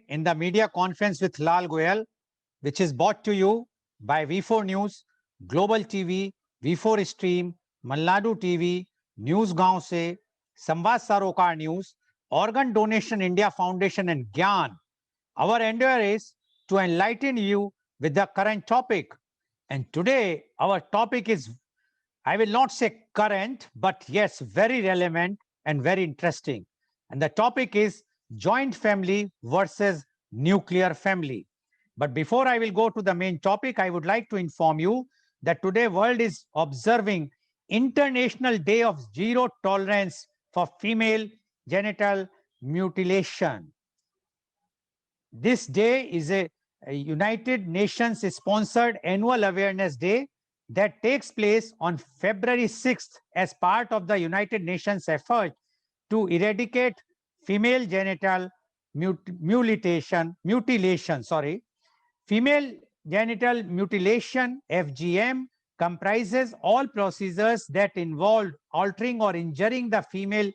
in the media conference with Lal Goel, which is brought to you by V4 News, Global TV, V4 Stream, Malnadu TV, News Gaon Se, Samvad Sarokar News, Organ Donation India Foundation and Gyan. Our endeavor is to enlighten you with the current topic. And today our topic is, I will not say current, but yes, very relevant and very interesting. And the topic is joint family versus nuclear family. But before I will go to the main topic, I would like to inform you that today world is observing International Day of Zero Tolerance for Female Genital Mutilation. This day is a United Nations sponsored annual awareness day that takes place on February 6th as part of the United Nations effort to eradicate female genital mutilation. Female genital mutilation, FGM, comprises all procedures that involve altering or injuring the female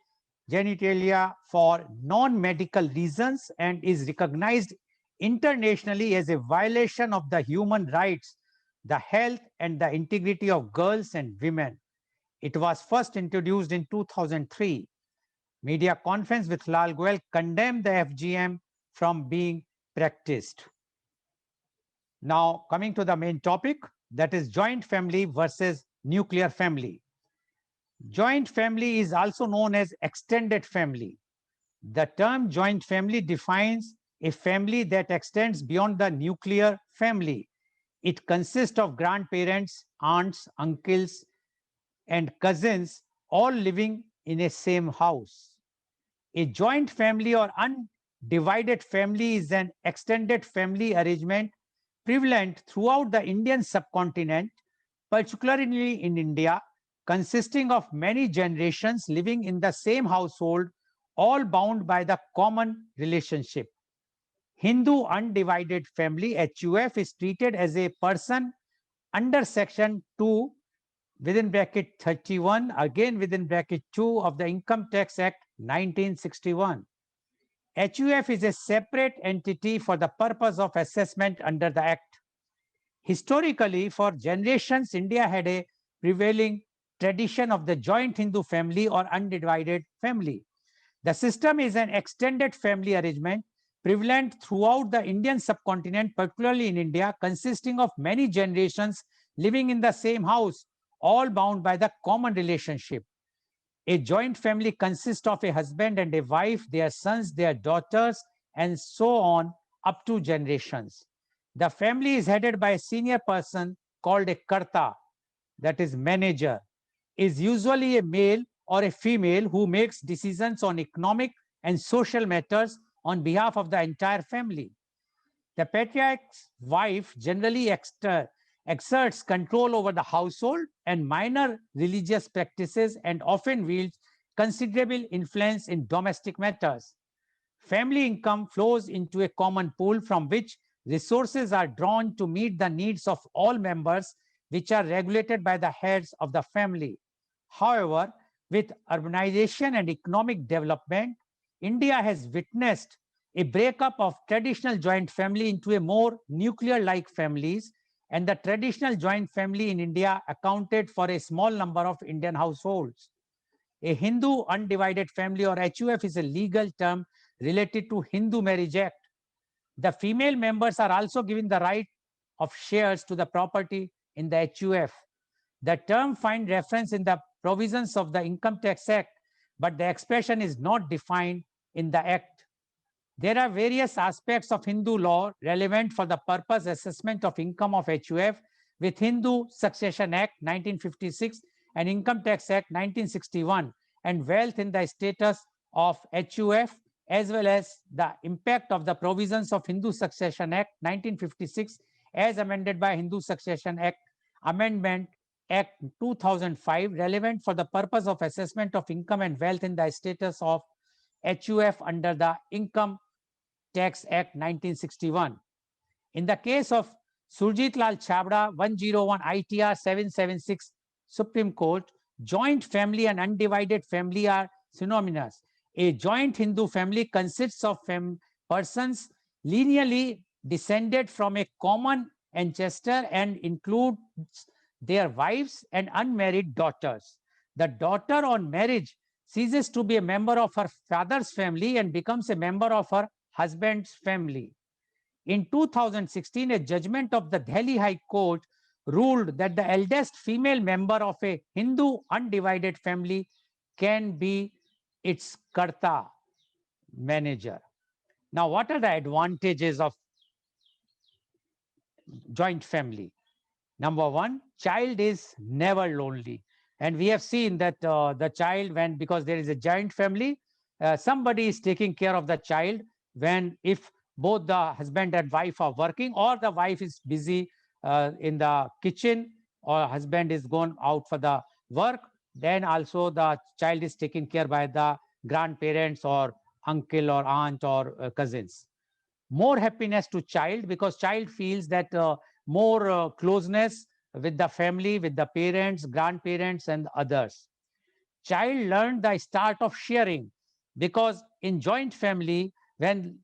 genitalia for non-medical reasons and is recognized internationally as a violation of the human rights, the health and the integrity of girls and women. It was first introduced in 2003. Media conference with Lal Goel condemned the FGM from being practiced. Now, coming to the main topic, that is joint family versus nuclear family. Joint family is also known as extended family. The term joint family defines a family that extends beyond the nuclear family. It consists of grandparents, aunts, uncles, and cousins all living in a same house. A joint family or undivided family is an extended family arrangement prevalent throughout the Indian subcontinent, particularly in India, consisting of many generations living in the same household, all bound by the common relationship. Hindu undivided family, HUF, is treated as a person under section 2 within bracket 31, again within bracket 2 of the Income Tax Act 1961. HUF is a separate entity for the purpose of assessment under the Act. Historically, for generations, India had a prevailing tradition of the joint Hindu family or undivided family. The system is an extended family arrangement prevalent throughout the Indian subcontinent, particularly in India, consisting of many generations living in the same house, all bound by the common relationship. A joint family consists of a husband and a wife, their sons, their daughters, and so on up to generations. The family is headed by a senior person called a karta, that is manager, is usually a male or a female who makes decisions on economic and social matters on behalf of the entire family. The patriarch's wife generally exerts control over the household and minor religious practices and often wields considerable influence in domestic matters. Family income flows into a common pool from which resources are drawn to meet the needs of all members, which are regulated by the heads of the family. However, with urbanization and economic development, India has witnessed a breakup of traditional joint family into a more nuclear-like families, and the traditional joint family in India accounted for a small number of Indian households. A Hindu undivided family or HUF is a legal term related to Hindu Marriage Act. The female members are also given the right of shares to the property in the HUF. The term finds reference in the provisions of the Income Tax Act, but the expression is not defined in the Act. There are various aspects of Hindu law relevant for the purpose assessment of income of HUF with Hindu Succession Act 1956 and Income Tax Act 1961 and wealth in the status of HUF, as well as the impact of the provisions of Hindu Succession Act 1956 as amended by Hindu Succession Act Amendment Act 2005 relevant for the purpose of assessment of income and wealth in the status of HUF under the Income Tax Act 1961. In the case of Surjit Lal Chabda 101 ITR 776 Supreme Court, joint family and undivided family are synonymous. A joint Hindu family consists of persons lineally descended from a common ancestor and includes their wives and unmarried daughters. The daughter on marriage ceases to be a member of her father's family and becomes a member of her husband's family. In 2016, a judgment of the Delhi High Court ruled that the eldest female member of a Hindu undivided family can be its karta, manager. Now, what are the advantages of joint family? Number one, child is never lonely. And we have seen that the child, when because there is a joint family, somebody is taking care of the child when if both the husband and wife are working or the wife is busy in the kitchen or husband is gone out for the work, then also the child is taken care by the grandparents or uncle or aunt or cousins. More happiness to child because child feels that more closeness with the family, with the parents, grandparents, and others. Child learned the start of sharing because in joint family, when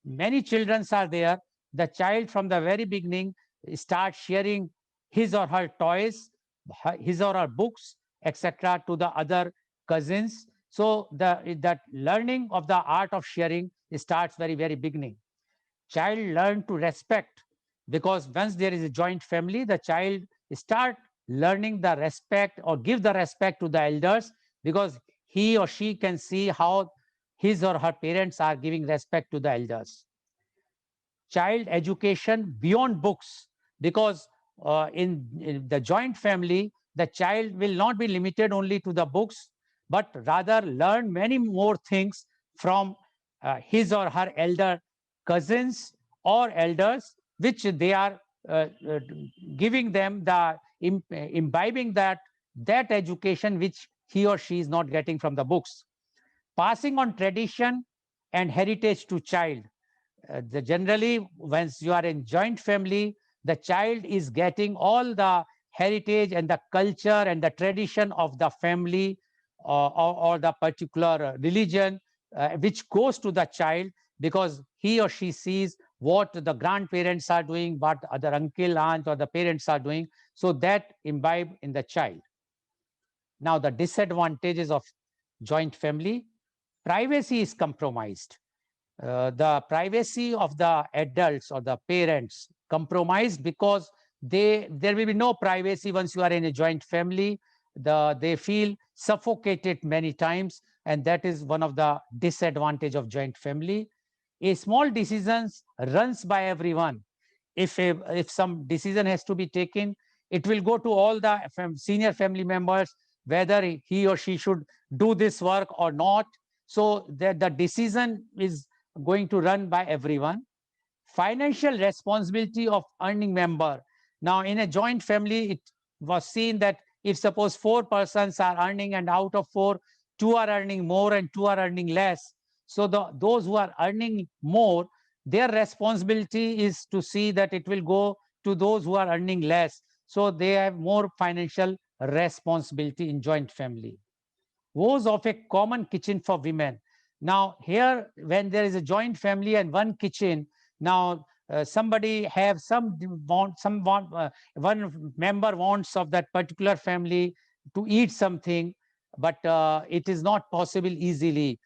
many children are there, the child from the very beginning starts sharing his or her toys, his or her books, etc., to the other cousins. So that learning of the art of sharing starts very beginning. Child learn to respect because once there is a joint family, the child start learning the respect or give the respect to the elders because he or she can see how his or her parents are giving respect to the elders. Child education beyond books because in the joint family, the child will not be limited only to the books, but rather learn many more things from his or her elder cousins or elders, which they are giving them the imbibing that education which he or she is not getting from the books. Passing on tradition and heritage to child. Generally, once you are in joint family, the child is getting all the heritage and the culture and the tradition of the family or the particular religion, which goes to the child because he or she sees what the grandparents are doing, what other uncle, aunt, or the parents are doing. So that imbibe in the child. Now, the disadvantages of joint family: privacy is compromised. The privacy of the adults or the parents compromised because there will be no privacy once you are in a joint family. They feel suffocated many times, and that is one of the disadvantage of joint family. A small decisions runs by everyone. If some decision has to be taken, it will go to all the senior family members whether he or she should do this work or not. So that the decision is going to run by everyone. Financial responsibility of earning member. Now, in a joint family, it was seen that if suppose four persons are earning and out of four, two are earning more and two are earning less. So those who are earning more, their responsibility is to see that it will go to those who are earning less. So they have more financial responsibility in joint family. Woes of a common kitchen for women. Now, here, when there is a joint family and one kitchen, now somebody have one member wants of that particular family to eat something, but it is not possible easily,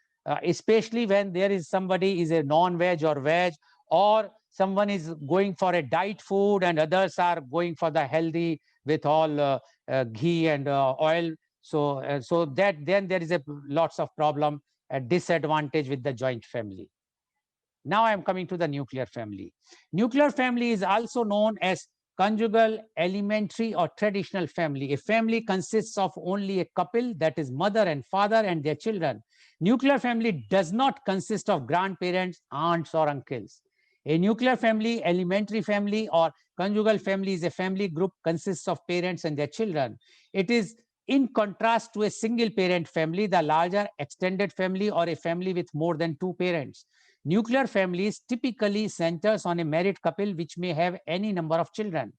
especially when there is somebody is a non-veg or veg, or someone is going for a diet food and others are going for the healthy with all ghee and oil. So that then there is a lots of problem, a disadvantage with the joint family. Now I am coming to the nuclear family. Nuclear family is also known as conjugal, elementary, or traditional family. A family consists of only a couple, that is mother and father and their children. Nuclear family does not consist of grandparents, aunts, or uncles. A nuclear family, elementary family, or conjugal family is a family group consists of parents and their children. It is in contrast to a single parent family, the larger extended family, or a family with more than two parents. Nuclear families typically centers on a married couple which may have any number of children.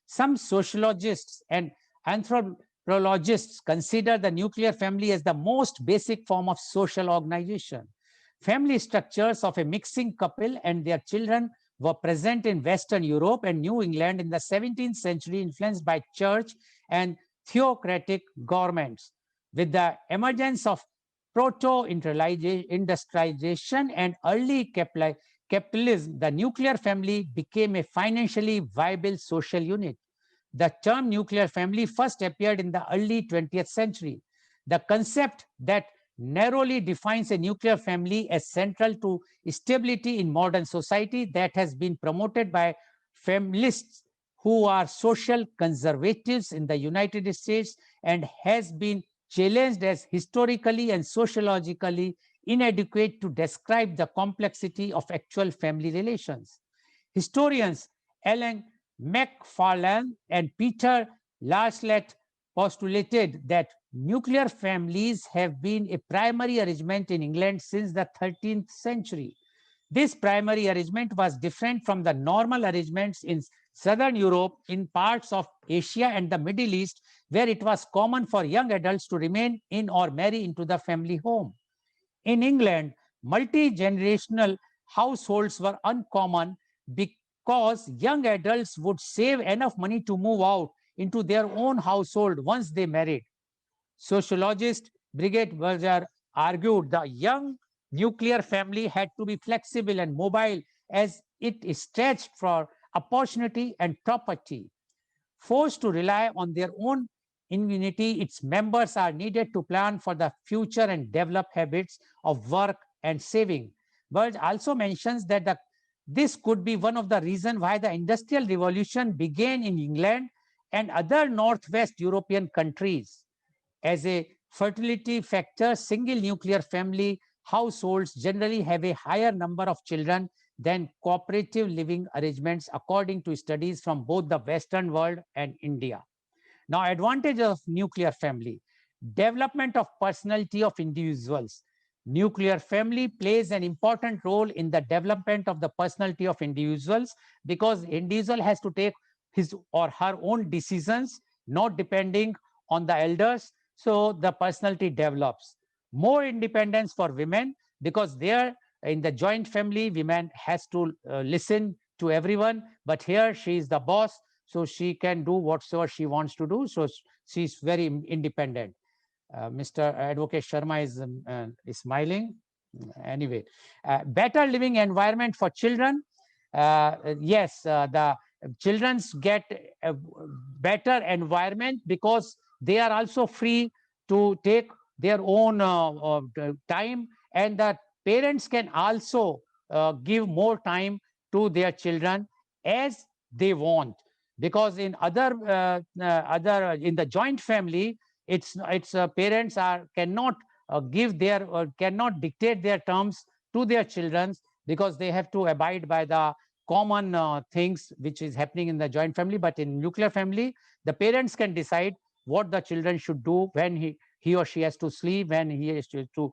Some sociologists and anthropologists consider the nuclear family as the most basic form of social organization. Family structures of a mixing couple and their children were present in Western Europe and New England in the 17th century, influenced by church and theocratic governments. With the emergence of proto-industrialization and early capitalism, the nuclear family became a financially viable social unit. The term nuclear family first appeared in the early 20th century. The concept that narrowly defines a nuclear family as central to stability in modern society that has been promoted by feminists who are social conservatives in the United States and has been challenged as historically and sociologically inadequate to describe the complexity of actual family relations. Historians Alan McFarlane and Peter Larslet postulated that nuclear families have been a primary arrangement in England since the 13th century. This primary arrangement was different from the normal arrangements in Southern Europe, in parts of Asia and the Middle East, where it was common for young adults to remain in or marry into the family home. In England, multi-generational households were uncommon because young adults would save enough money to move out into their own household once they married. Sociologist Brigitte Berger argued the young nuclear family had to be flexible and mobile as it stretched for opportunity and property. Forced to rely on their own ingenuity, its members are needed to plan for the future and develop habits of work and saving. Bird also mentions that this could be one of the reasons why the Industrial Revolution began in England and other Northwest European countries. As a fertility factor, single nuclear family households generally have a higher number of children than cooperative living arrangements, according to studies from both the Western world and India. Now, advantage of nuclear family. Development of personality of individuals. Nuclear family plays an important role in the development of the personality of individuals because individual has to take his or her own decisions, not depending on the elders. So the personality develops. More independence for women because there in the joint family, women has to listen to everyone, but here she is the boss, so she can do whatsoever she wants to do. So she's very independent. Mr. Advocate Sharma is smiling. Anyway, better living environment for children. Yes, the childrens get a better environment because they are also free to take their own time, and the parents can also give more time to their children as they want, because in other in the joint family it's parents are cannot give their cannot dictate their terms to their children because they have to abide by the common things which is happening in the joint family. But in nuclear family, the parents can decide what the children should do when he or she has to sleep, when he has to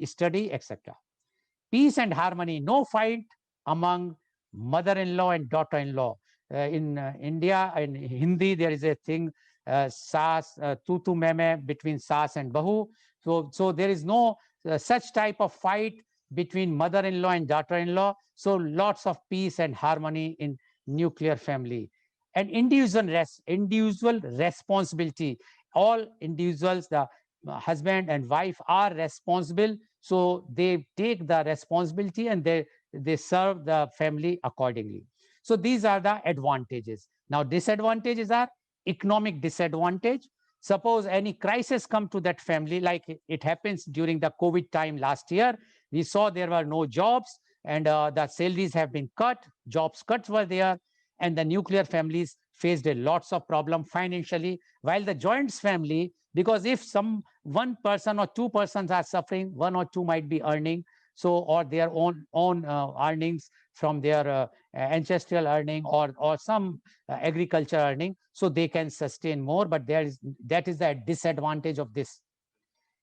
study, etc. Peace and harmony, no fight among mother-in-law and daughter-in-law. In India, in Hindi, there is a thing, saas, tu meme between saas and bahu. So there is no such type of fight between mother-in-law and daughter-in-law. So lots of peace and harmony in nuclear family. And individual responsibility. All individuals, the husband and wife are responsible, so they take the responsibility and they serve the family accordingly. So these are the advantages. Now disadvantages are economic disadvantage. Suppose any crisis come to that family, like it happens during the COVID time last year. We saw there were no jobs and the salaries have been cut, jobs cuts were there, and the nuclear families faced a lots of problem financially, while the joints family, because if some one person or two persons are suffering, one or two might be earning, so or their own earnings from their ancestral earning or some agriculture earning, so they can sustain more. But that is the disadvantage of this.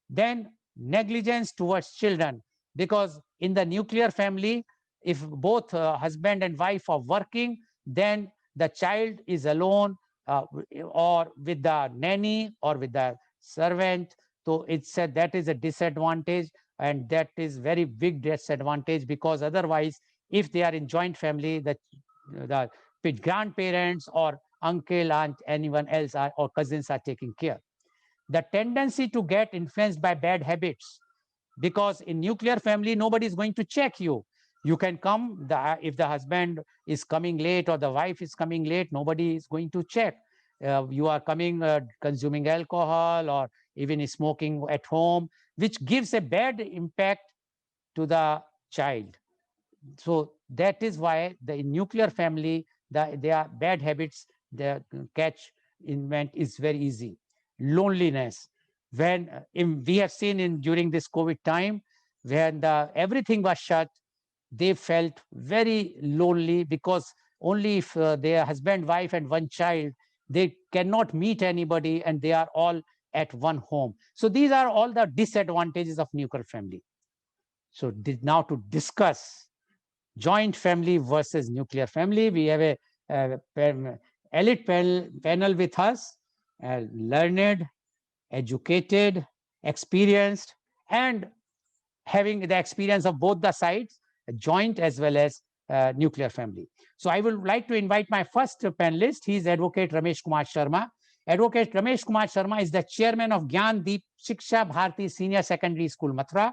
Then negligence towards children, because in the nuclear family, if both husband and wife are working, then the child is alone or with the nanny or with the servant. So it's said that is a disadvantage. and that is very big disadvantage, because otherwise, if they are in joint family, the grandparents or uncle, aunt, anyone else or cousins are taking care. The tendency to get influenced by bad habits, because in nuclear family nobody is going to check you. You can come, if the husband is coming late or the wife is coming late, nobody is going to check. You are coming, consuming alcohol or even smoking at home, which gives a bad impact to the child. So that is why the nuclear family, their bad habits, the catch invent is very easy. Loneliness. When we have seen in during this COVID time, when everything was shut, they felt very lonely, because only if their husband, wife, and one child, they cannot meet anybody, and they are all at one home. So these are all the disadvantages of nuclear family. So now to discuss joint family versus nuclear family, we have a elite panel with us, learned, educated, experienced, and having the experience of both the sides, joint as well as nuclear family. So I would like to invite my first panelist. He is Advocate Ramesh Kumar Sharma. Advocate Ramesh Kumar Sharma is the chairman of Gyan Deep Shiksha Bharati Senior Secondary School, Mathura.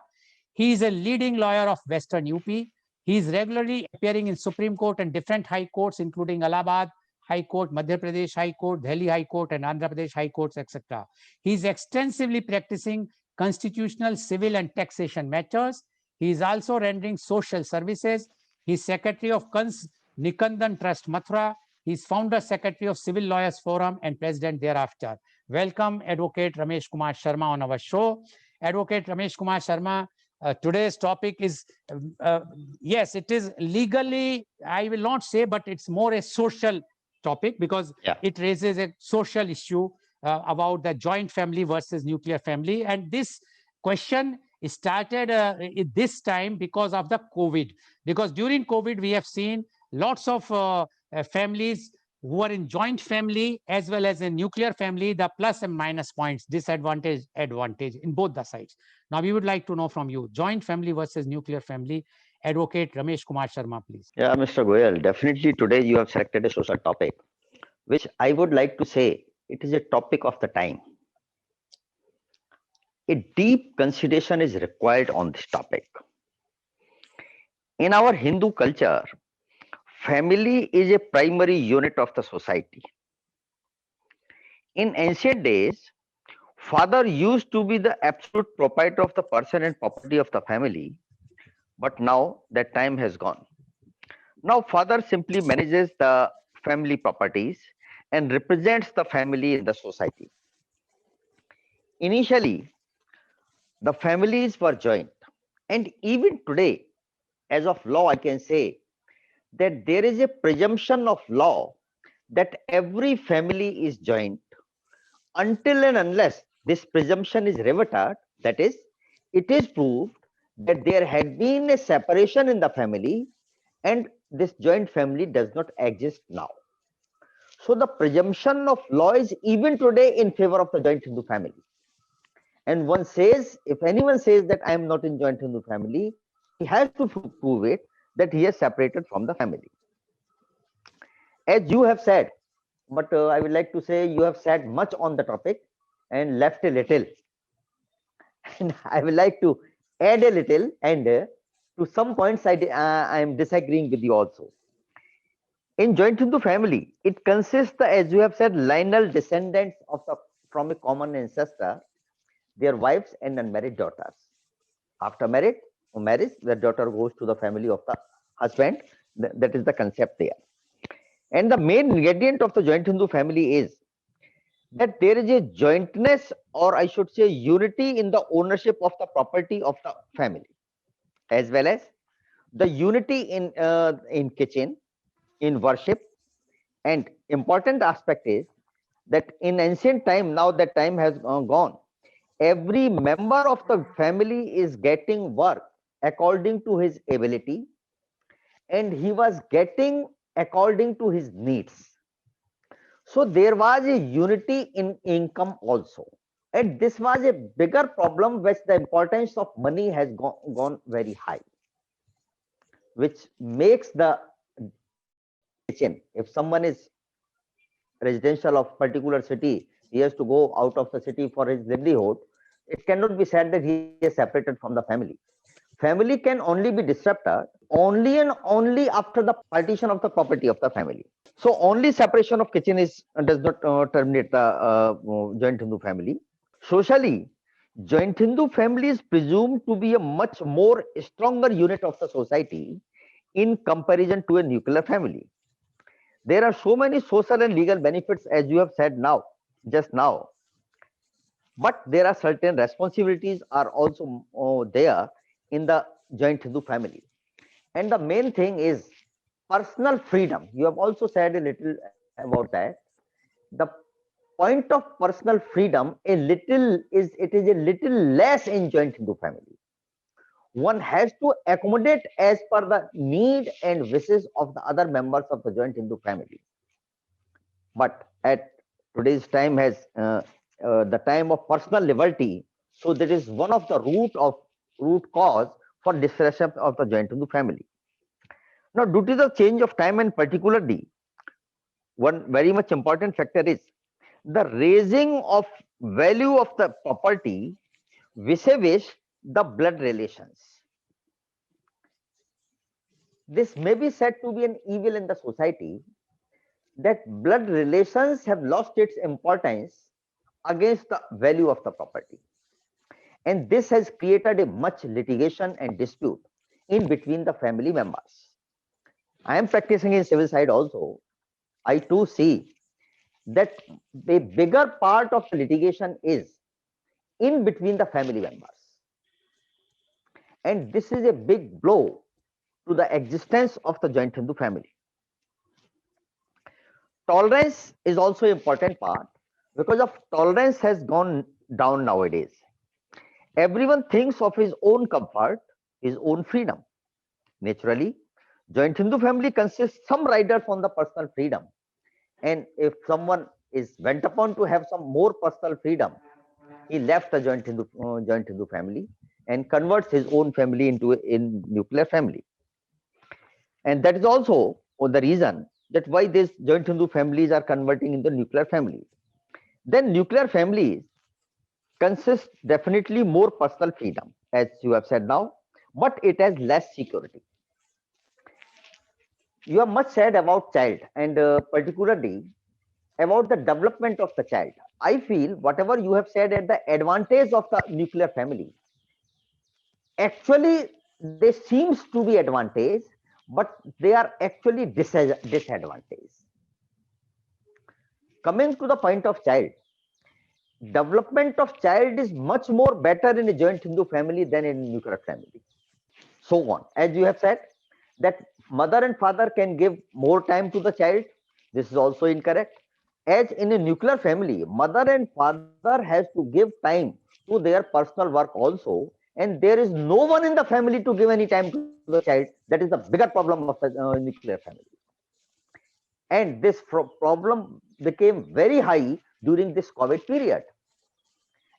He is a leading lawyer of Western UP. He is regularly appearing in Supreme Court and different high courts, including Allahabad High Court, Madhya Pradesh High Court, Delhi High Court, and Andhra Pradesh High Courts, etc. He is extensively practicing constitutional, civil, and taxation matters. He is also rendering social services. He is secretary of Nikandan Trust, Mathura. He is founder secretary of Civil Lawyers Forum and president thereafter. Welcome, Advocate Ramesh Kumar Sharma, on our show. Advocate Ramesh Kumar Sharma, today's topic is, yes, it is legally, I will not say, but it's more a social topic, because it raises a social issue about the joint family versus nuclear family. And this question started this time because of the COVID. Because during COVID, we have seen lots of families who are in joint family as well as in nuclear family, the plus and minus points, disadvantage, advantage in both the sides. Now, we would like to know from you, joint family versus nuclear family. Advocate Ramesh Kumar Sharma, please. Yeah, Mr. Goel, definitely today you have selected a social topic, which I would like to say it is a topic of the time. A deep consideration is required on this topic. In our Hindu culture, family is a primary unit of the society. In ancient days, father used to be the absolute proprietor of the person and property of the family, but now that time has gone. Now, father simply manages the family properties and represents the family in the society. Initially, the families were joint, and even today, as of law, I can say that there is a presumption of law that every family is joint until and unless this presumption is reverted, that is, it is proved that there had been a separation in the family and this joint family does not exist now. So the presumption of law is even today in favor of the joint Hindu family. And one says, if anyone says that I am not in joint Hindu family, he has to prove it that he is separated from the family. As you have said, but I would like to say you have said much on the topic and left a little. And I would like to add a little, and to some points I am disagreeing with you also. In joint Hindu family, it consists, as you have said, lineal descendants from a common ancestor, their wives and unmarried daughters. After marriage, the daughter goes to the family of the husband. That is the concept there. And the main ingredient of the joint Hindu family is that there is a jointness, or I should say unity, in the ownership of the property of the family, as well as the unity in kitchen, in worship. And important aspect is that in ancient time, now that time has gone, every member of the family is getting work according to his ability, and he was getting according to his needs. So there was a unity in income also. And this was a bigger problem, which the importance of money has gone very high, which makes the kitchen, if someone is residential of particular city, he has to go out of the city for his livelihood. It cannot be said that he is separated from the family. Family can only be disrupted only and only after the partition of the property of the family. So only separation of kitchen is does not terminate the joint Hindu family. Socially, joint Hindu family is presumed to be a much more stronger unit of the society in comparison to a nuclear family. There are so many social and legal benefits, as you have said now, just now. But there are certain responsibilities are also there in the joint Hindu family. And the main thing is personal freedom. You have also said a little about that. The point of personal freedom, it is a little less in joint Hindu family. One has to accommodate as per the need and wishes of the other members of the joint Hindu family. But at today's time has the time of personal liberty, so that is one of the root cause for disruption of the joint Hindu family. Now, due to the change of time and particularly, one very much important factor is the raising of value of the property vis-a-vis the blood relations. This may be said to be an evil in the society, that blood relations have lost its importance against the value of the property. And this has created a much litigation and dispute in between the family members. I am practicing in civil side also. I too see that the bigger part of the litigation is in between the family members. And this is a big blow to the existence of the joint Hindu family. Tolerance is also an important part, because of tolerance has gone down nowadays. Everyone thinks of his own comfort, his own freedom. Naturally, joint Hindu family consists some riders on the personal freedom. And if someone is bent upon to have some more personal freedom, he left the joint Hindu family and converts his own family into a nuclear family. And that is also the reason that why these joint Hindu families are converting into nuclear families. Then nuclear families consist definitely more personal freedom, as you have said now, but it has less security. You have much said about child, and particularly about the development of the child. I feel whatever you have said at the advantage of the nuclear family, actually they seems to be advantage, but they are actually disadvantage. Coming to the point of child, development of child is much more better in a joint Hindu family than in a nuclear family. So on, as you have said, that mother and father can give more time to the child. This is also incorrect. As in a nuclear family, mother and father has to give time to their personal work also, and there is no one in the family to give any time to the child. That is the bigger problem of the nuclear family. And this problem became very high during this COVID period.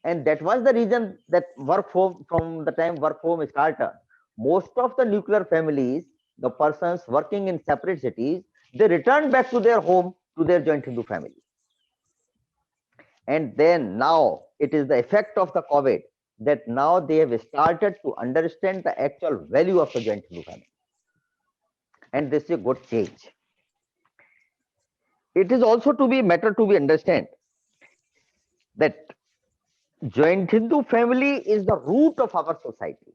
And that was the reason that work from the time work home started, most of the nuclear families, the persons working in separate cities, they returned back to their home, to their joint Hindu family. And then now it is the effect of the COVID that now they have started to understand the actual value of the joint Hindu family. And this is a good change. It is also to be matter to be understand that joint Hindu family is the root of our society.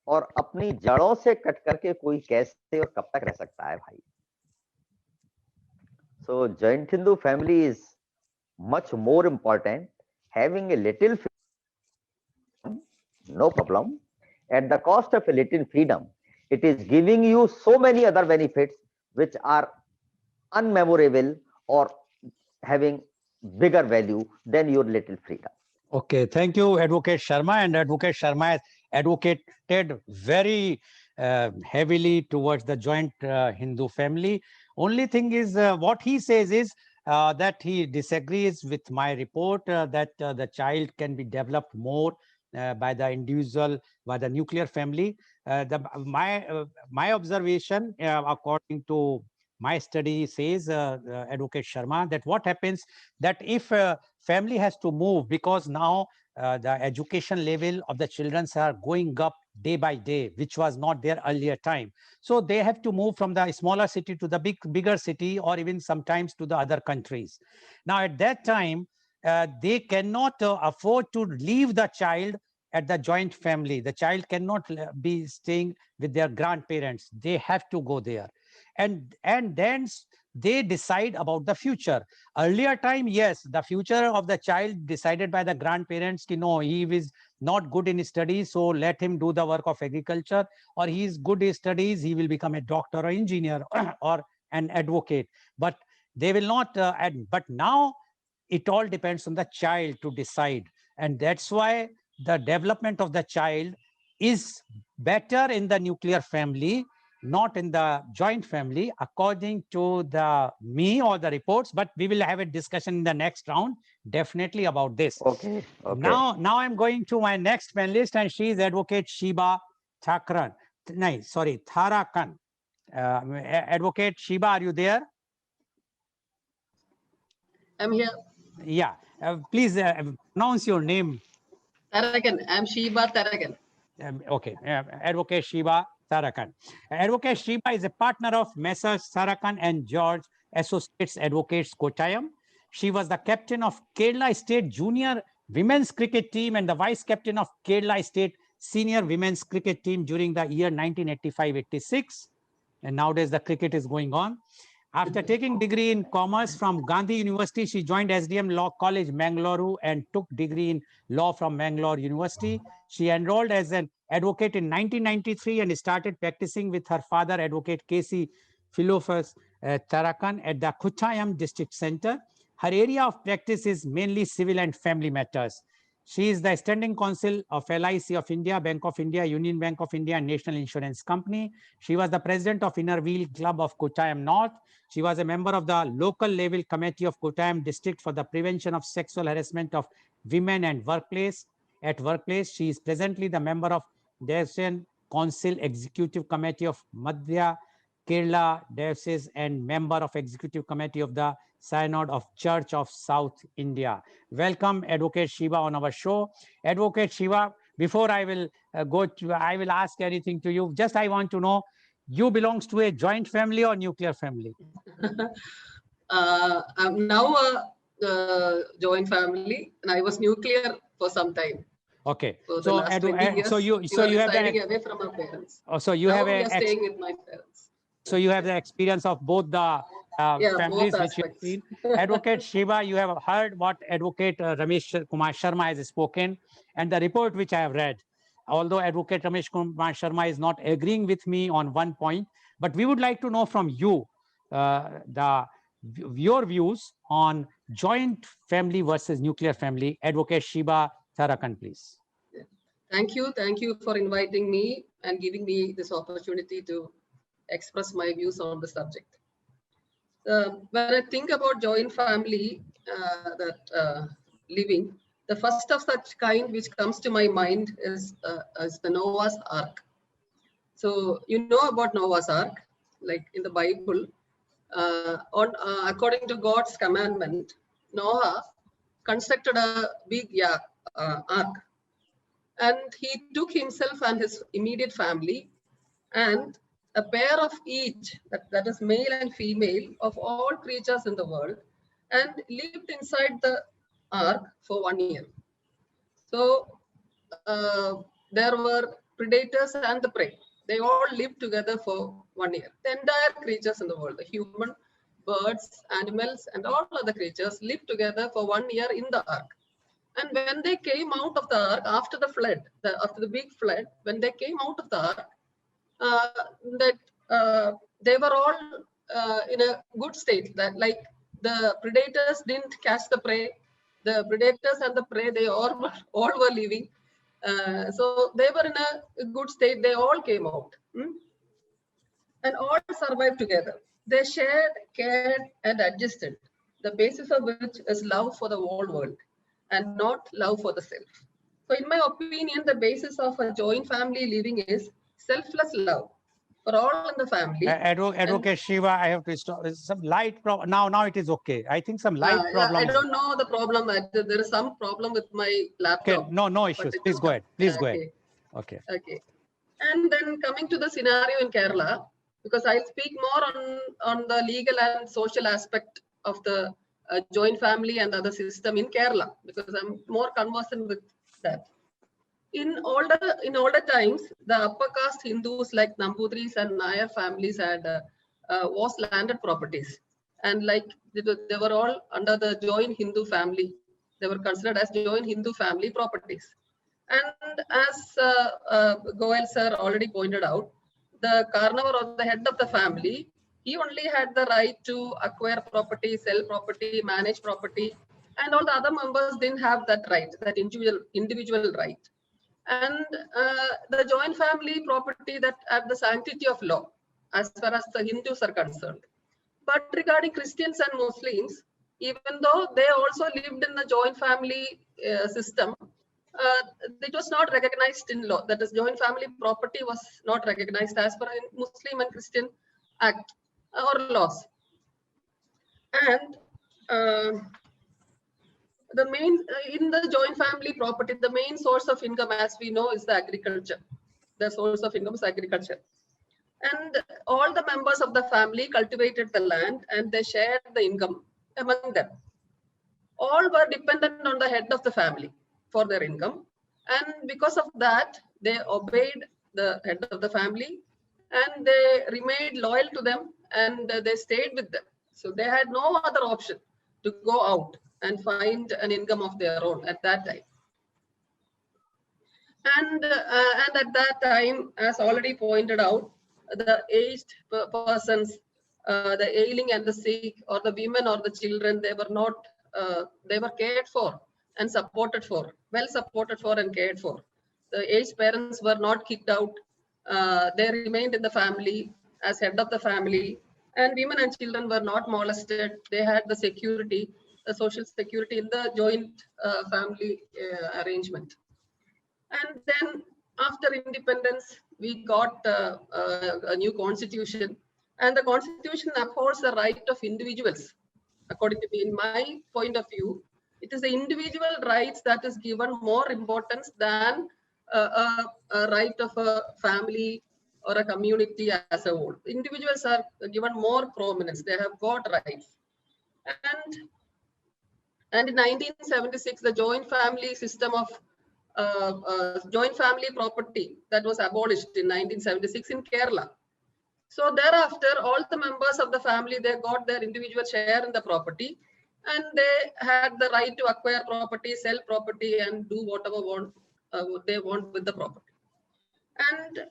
और अपनी जड़ों से cut करके कोई कैसे और कब तक रह सकता है भाई. So joint Hindu family is much more important. Having a little freedom, no problem. At the cost of a little freedom, it is giving you so many other benefits which are unmemorable or having bigger value than your little freedom. Okay, thank you, Advocate Sharma. And Advocate Sharma has advocated very heavily towards the joint Hindu family. Only thing is, what he says is that he disagrees with my report that the child can be developed more by the individual, by the nuclear family. My observation, according to my study, says Advocate Sharma, that what happens that if family has to move, because now the education level of the children are going up day by day, which was not there earlier time. So they have to move from the smaller city to the bigger city, or even sometimes to the other countries. Now at that time, they cannot afford to leave the child at the joint family. The child cannot be staying with their grandparents. They have to go there. And then they decide about the future. Earlier time, yes, the future of the child decided by the grandparents. No, he is not good in studies, so let him do the work of agriculture, or he is good in studies, he will become a doctor or engineer or an advocate. But they will not but now it all depends on the child to decide. And that's why the development of the child is better in the nuclear family, not in the joint family, according to the me or the reports. But we will have a discussion in the next round definitely about this. Okay, okay. Now I'm going to my next panelist, and she is Advocate Shiba Thakran. No, sorry, Tharakan. Advocate Shiba, are you there? I'm here. Yeah. Please pronounce your name. Tarakan. I'm Sheba Tarakan. Okay. Advocate Shiba Tharakan. Advocate Shiba is a partner of Messrs. Tharakan and George Associates Advocates Kottayam. She was the captain of Kerala State Junior Women's Cricket Team and the vice captain of Kerala State Senior Women's Cricket Team during the year 1985-86. And nowadays the cricket is going on. After taking degree in commerce from Gandhi University, she joined SDM Law College, Mangalore, and took degree in law from Mangalore University. She enrolled as an advocate in 1993 and started practicing with her father, Advocate K.C. Philofus Tarakan at the Kottayam District Center. Her area of practice is mainly civil and family matters. She is the standing counsel of LIC of India, Bank of India, Union Bank of India, and National Insurance Company. She was the president of Inner Wheel Club of Kottayam North. She was a member of the local level committee of Kottayam District for the prevention of sexual harassment of women and workplace. At workplace, she is presently the member of Diocese Council Executive Committee of Madhya Kerala Diocese and member of Executive Committee of the Synod of Church of South India. Welcome, Advocate Shiva, on our show. Advocate Shiva, before I will I will ask anything to you. Just I want to know, you belongs to a joint family or nuclear family? I'm now a joint family, and I was nuclear for some time. Okay. For the last 20 years, so you we were have residing the away from our parents. so you Now have we a are staying with my parents. so you have the experience of both the Yeah, families both which you have aspects. seen. Advocate Shiva, you have heard what Advocate Ramesh Kumar Sharma has spoken and the report which I have read. Although Advocate Ramesh Kumar Sharma is not agreeing with me on one point, but we would like to know from you your views on joint family versus nuclear family. Advocate Shiva Tharakan, please. Thank you for inviting me and giving me this opportunity to express my views on the subject. When I think about joint family living, the first of such kind which comes to my mind is the Noah's Ark. So you know about Noah's Ark, like in the Bible. According to God's commandment, Noah constructed a big ark, and he took himself and his immediate family and a pair of each, that is male and female, of all creatures in the world, and lived inside the ark for 1 year. So there were predators and the prey. They all lived together for 1 year. The entire creatures in the world, the human, birds, animals, and all other creatures lived together for 1 year in the ark. And when they came out of the ark after the flood, after the big flood, when they came out of the ark, they were all in a good state. That like the predators didn't catch the prey, the predators and the prey they all were living. So they were in a good state. They all came out and all survived together. They shared, cared, and adjusted. the basis of which is love for the whole world and not love for the self. So in my opinion, the basis of a joint family living is selfless love for all in the family. Advocate Shiva, I have to stop. Some light problem. Now it is okay. I think some light Yeah, I problems. don't know the problem. There is some problem with my laptop. Okay, no but issues. it Please will go come. ahead. Please go ahead. Okay. Okay. Okay. And then coming to the scenario in Kerala, because I'll speak more on the legal and social aspect of the joint family and other system in Kerala, because I'm more conversant with that. In older times, the upper caste Hindus like Nambudris and Nair families had was landed properties, and like they were all under the joint Hindu family. They were considered as joint Hindu family properties. And as Goel sir already pointed out, the carnivore or the head of the family, he only had the right to acquire property, sell property, manage property, and all the other members didn't have that right, that individual right. And the joint family property that at the sanctity of law, as far as the Hindus are concerned. But regarding Christians and Muslims, even though they also lived in the joint family system, it was not recognized in law. That is, joint family property was not recognized as per Muslim and Christian act or laws. And the main in the joint family property, the main source of income, as we know, is the agriculture. The source of income is agriculture. And all the members of the family cultivated the land and they shared the income among them. All were dependent on the head of the family for their income. And because of that, they obeyed the head of the family and they remained loyal to them and they stayed with them. So they had no other option to go out and find an income of their own at that time. And at that time, as already pointed out, the aged persons, the ailing and the sick, or the women or the children, they were not, they were cared for and supported for, well supported for and cared for. The aged parents were not kicked out. They remained in the family as head of the family, and women and children were not molested. They had the security, the social security in the joint family arrangement. And then after independence, we got a new constitution, and the constitution upholds the right of individuals. According to me, in my point of view, it is the individual rights that is given more importance than a right of a family or a community as a whole. Individuals are given more prominence. They have got rights. And in 1976, the joint family system of joint family property that was abolished in 1976 in Kerala. So thereafter, all the members of the family, they got their individual share in the property, and they had the right to acquire property, sell property, and do whatever they want with the property. And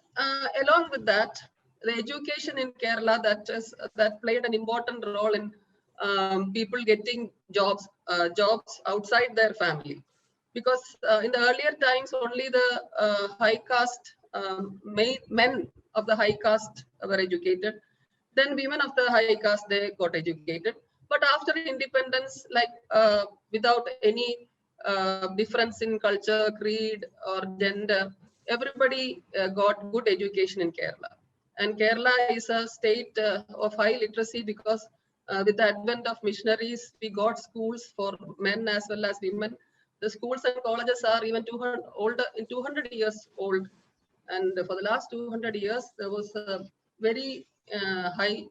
along with that, the education in Kerala that played an important role in people getting jobs outside their family, because in the earlier times only the high caste men of the high caste were educated. Then women of the high caste, they got educated. But after independence, like without any difference in culture, creed, or gender, everybody got good education in Kerala. And Kerala is a state of high literacy because with the advent of missionaries, we got schools for men as well as women. The schools and colleges are even 200 years old. And for the last 200 years, there was a very high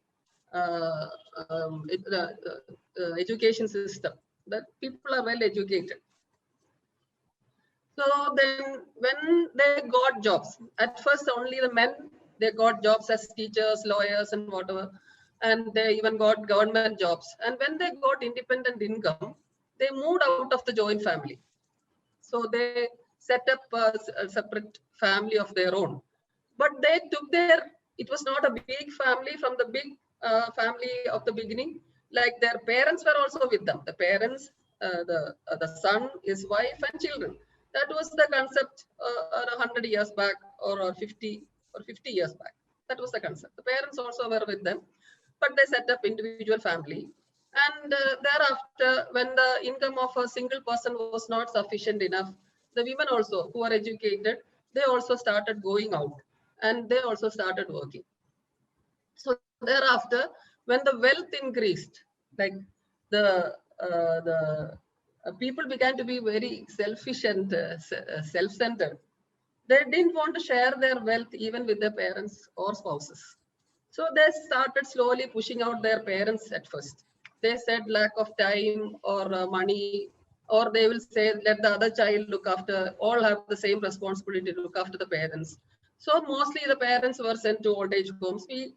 education system that people are well educated. So then when they got jobs, at first only the men, they got jobs as teachers, lawyers, and whatever. And they even got government jobs. And when they got independent income, they moved out of the joint family. So they set up a separate family of their own. But they took it was not a big family from the big family of the beginning. Like their parents were also with them. The parents, the son, his wife, and children. That was the concept 100 years back or 50 years back. That was the concept. The parents also were with them, but they set up individual family. And thereafter, when the income of a single person was not sufficient enough, the women also who are educated, they also started going out and they also started working. So thereafter, when the wealth increased, like the people began to be very selfish and self-centered. They didn't want to share their wealth even with their parents or spouses. So they started slowly pushing out their parents at first. They said lack of time or money, or they will say let the other child look after, all have the same responsibility to look after the parents. So mostly the parents were sent to old age homes. We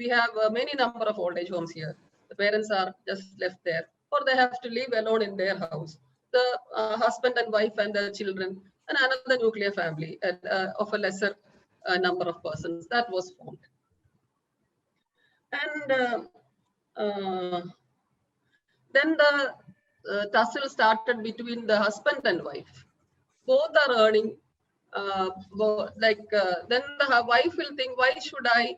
have many number of old age homes here. The parents are just left there, or they have to live alone in their house. The husband and wife and their children, and another nuclear family of a lesser number of persons that was formed. And then the tussle started between the husband and wife. Both are earning. Then the wife will think, why should I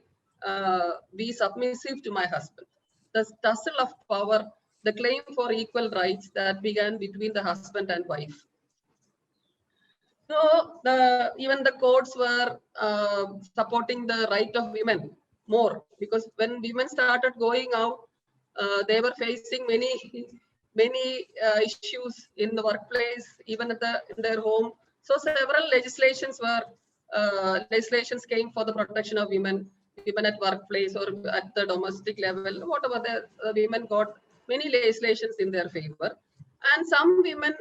be submissive to my husband? The tussle of power, the claim for equal rights that began between the husband and wife. So even the courts were supporting the right of women more, because when women started going out, they were facing many issues in the workplace, even in their home. So several legislations came for the protection of women, even at workplace or at the domestic level. Whatever the women got many legislations in their favor. And some women,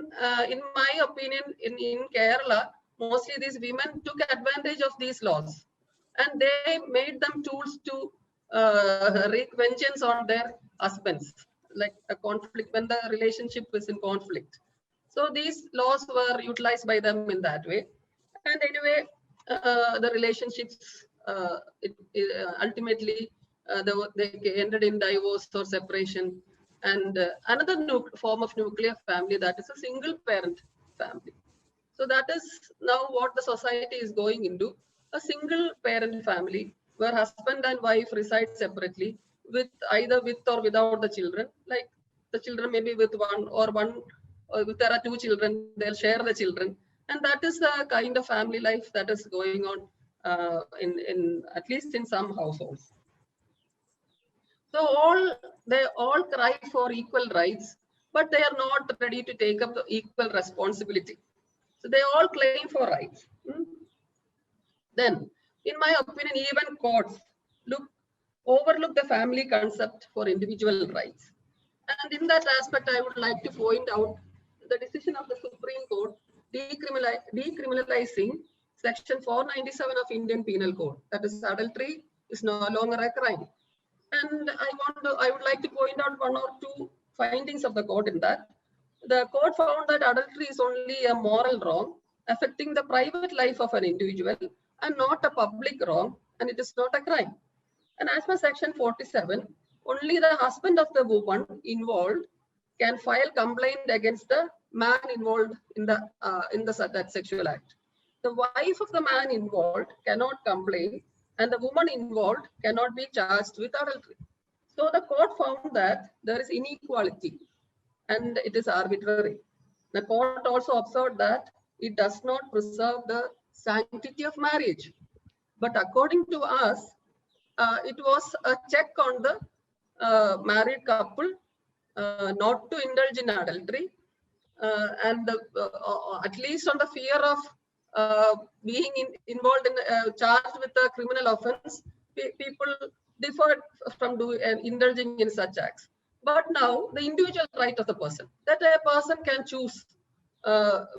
in my opinion, in Kerala, mostly these women took advantage of these laws, and they made them tools to wreak vengeance on their husbands, like a conflict when the relationship is in conflict. So these laws were utilized by them in that way. And anyway, the relationships ultimately they ended in divorce or separation. And another form of nuclear family, that is a single parent family. So that is now what the society is going into, a single parent family where husband and wife reside separately, with either with or without the children. Like the children maybe with or if there are two children, they'll share the children. And that is the kind of family life that is going on in at least in some households. So they all cry for equal rights, but they are not ready to take up the equal responsibility. So they all claim for rights. Then, in my opinion, even courts overlook the family concept for individual rights. And in that aspect, I would like to point out the decision of the Supreme Court decriminalizing Section 497 of Indian Penal Code. That is, adultery is no longer a crime. And I would like to point out one or two findings of the court in that. The court found that adultery is only a moral wrong affecting the private life of an individual and not a public wrong, and it is not a crime. And as per Section 47, only the husband of the woman involved can file complaint against the man involved in that sexual act. The wife of the man involved cannot complain, and the woman involved cannot be charged with adultery. So the court found that there is inequality and it is arbitrary. The court also observed that it does not preserve the sanctity of marriage. But according to us, it was a check on the married couple not to indulge in adultery, and at least on the fear of being involved in charged with a criminal offense, people deferred from indulging in such acts. But now the individual right of the person, that a person can choose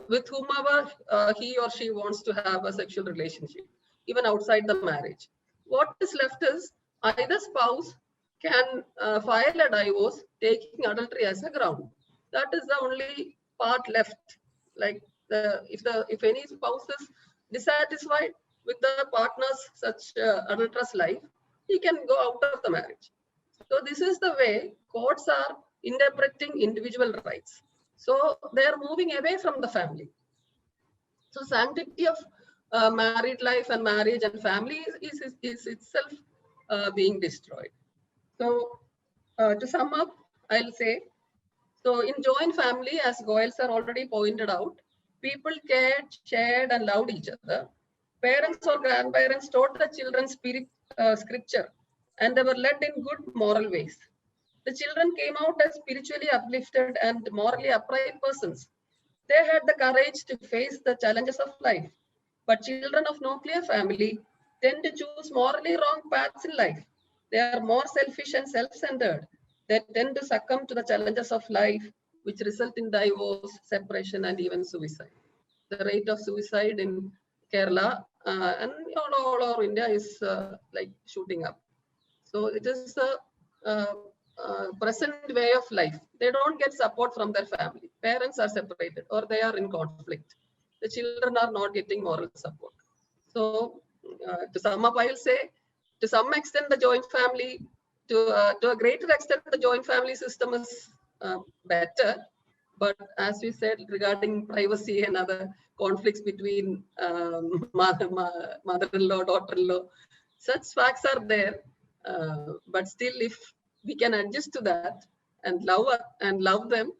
with whomever he or she wants to have a sexual relationship, even outside the marriage. What is left is either spouse can file a divorce taking adultery as a ground. That is the only part left. Like if any spouse is dissatisfied with the partner's such adulterous life, he can go out of the marriage. So this is the way courts are interpreting individual rights. So they are moving away from the family. So sanctity of married life and marriage and family is itself being destroyed. So to sum up, I'll say. So in joint family, as Goel sir already pointed out, people cared, shared, and loved each other. Parents or grandparents taught the children scripture, and they were led in good moral ways. The children came out as spiritually uplifted and morally upright persons. They had the courage to face the challenges of life. But children of nuclear family tend to choose morally wrong paths in life. They are more selfish and self-centered. They tend to succumb to the challenges of life, which result in divorce, separation, and even suicide. The rate of suicide in Kerala and all over India is like shooting up. So it is a present way of life. They don't get support from their family. Parents are separated or they are in conflict. The children are not getting moral support. So to sum up, I'll say to some extent the joint family, to a greater extent the joint family system is better. But as we said regarding privacy and other conflicts between mother-in-law, daughter-in-law, such facts are there. But still, if we can adjust to that and love them,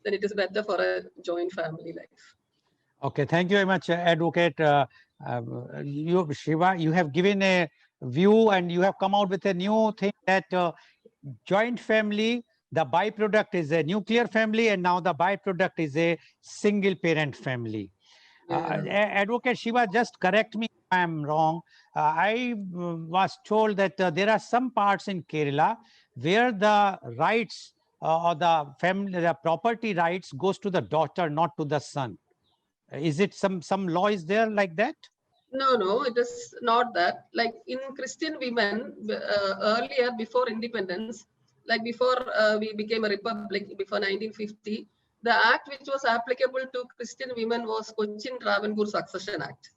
then it is better for a joint family life. Okay, thank you very much, Advocate. You, Shiva, you have given a view and you have come out with a new thing that joint family, the byproduct is a nuclear family, and now the byproduct is a single parent family. Advocate Shiva, just correct me if I am wrong. I was told that there are some parts in Kerala where the rights or the family, the property rights goes to the daughter, not to the son. Is it some law is there like that? No, it is not that. Like in Christian women, earlier before independence, like before we became a republic, before 1950, the act which was applicable to Christian women was Cochin Travancore Succession Act.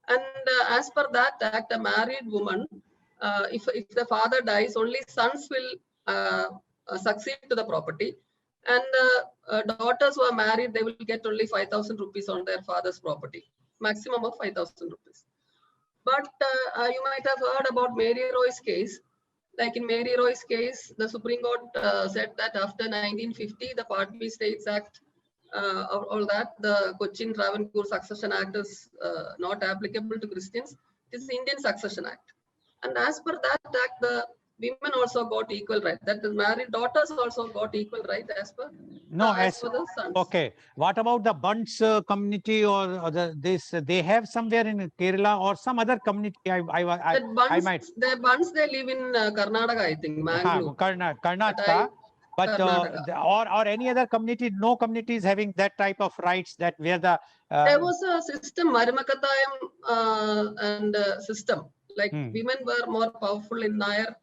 And as per that act, a married woman, if the father dies, only sons will succeed to the property. And daughters who are married, they will get only 5,000 rupees on their father's property, maximum of 5,000 rupees. But you might have heard about Mary Roy's case. Like in Mary Roy's case, the Supreme Court said that after 1950, the Party States Act, all that, the Cochin Travancore Succession Act is not applicable to Christians. It is the Indian Succession Act. And as per that act, the women also got equal right. That the married daughters also got equal right as per the sons. Okay. What about the Bunts community or this? They have somewhere in Kerala or some other community. The Bunts they live in Karnataka, I think, Mangalore. Karnataka. But or any other community, no community is having that type of rights that where the there was a system, Marimakatayam and system. Like women were more powerful in Nair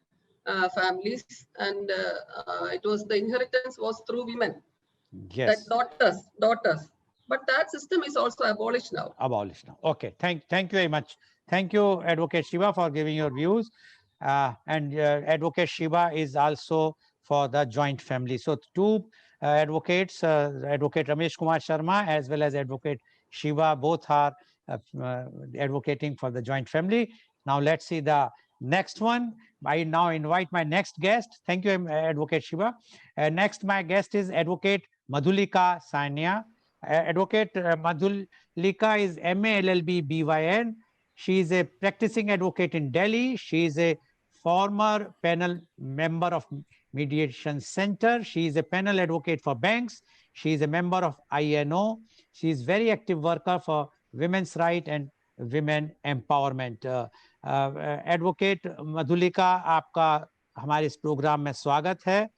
families, and it was the inheritance was through women. Yes. That daughters. But that system is also abolished now. Abolished now. Okay. Thank you very much. Thank you, Advocate Shiva, for giving your views. And Advocate Shiva is also for the joint family. So two advocates, Advocate Ramesh Kumar Sharma as well as Advocate Shiva, both are advocating for the joint family. Now let's see the next one. I now invite my next guest. Thank you, Advocate Shiva. Next, my guest is Advocate Madhulika Sainia. Advocate Madhulika is MA LLB BYN. She is a practicing advocate in Delhi. She is a former panel member of Mediation Center. She is a panel advocate for banks. She is a member of INO. She is very active worker for women's rights and women empowerment. Advocate Madhulika, आपका हमारे इस programme में स्वागत है.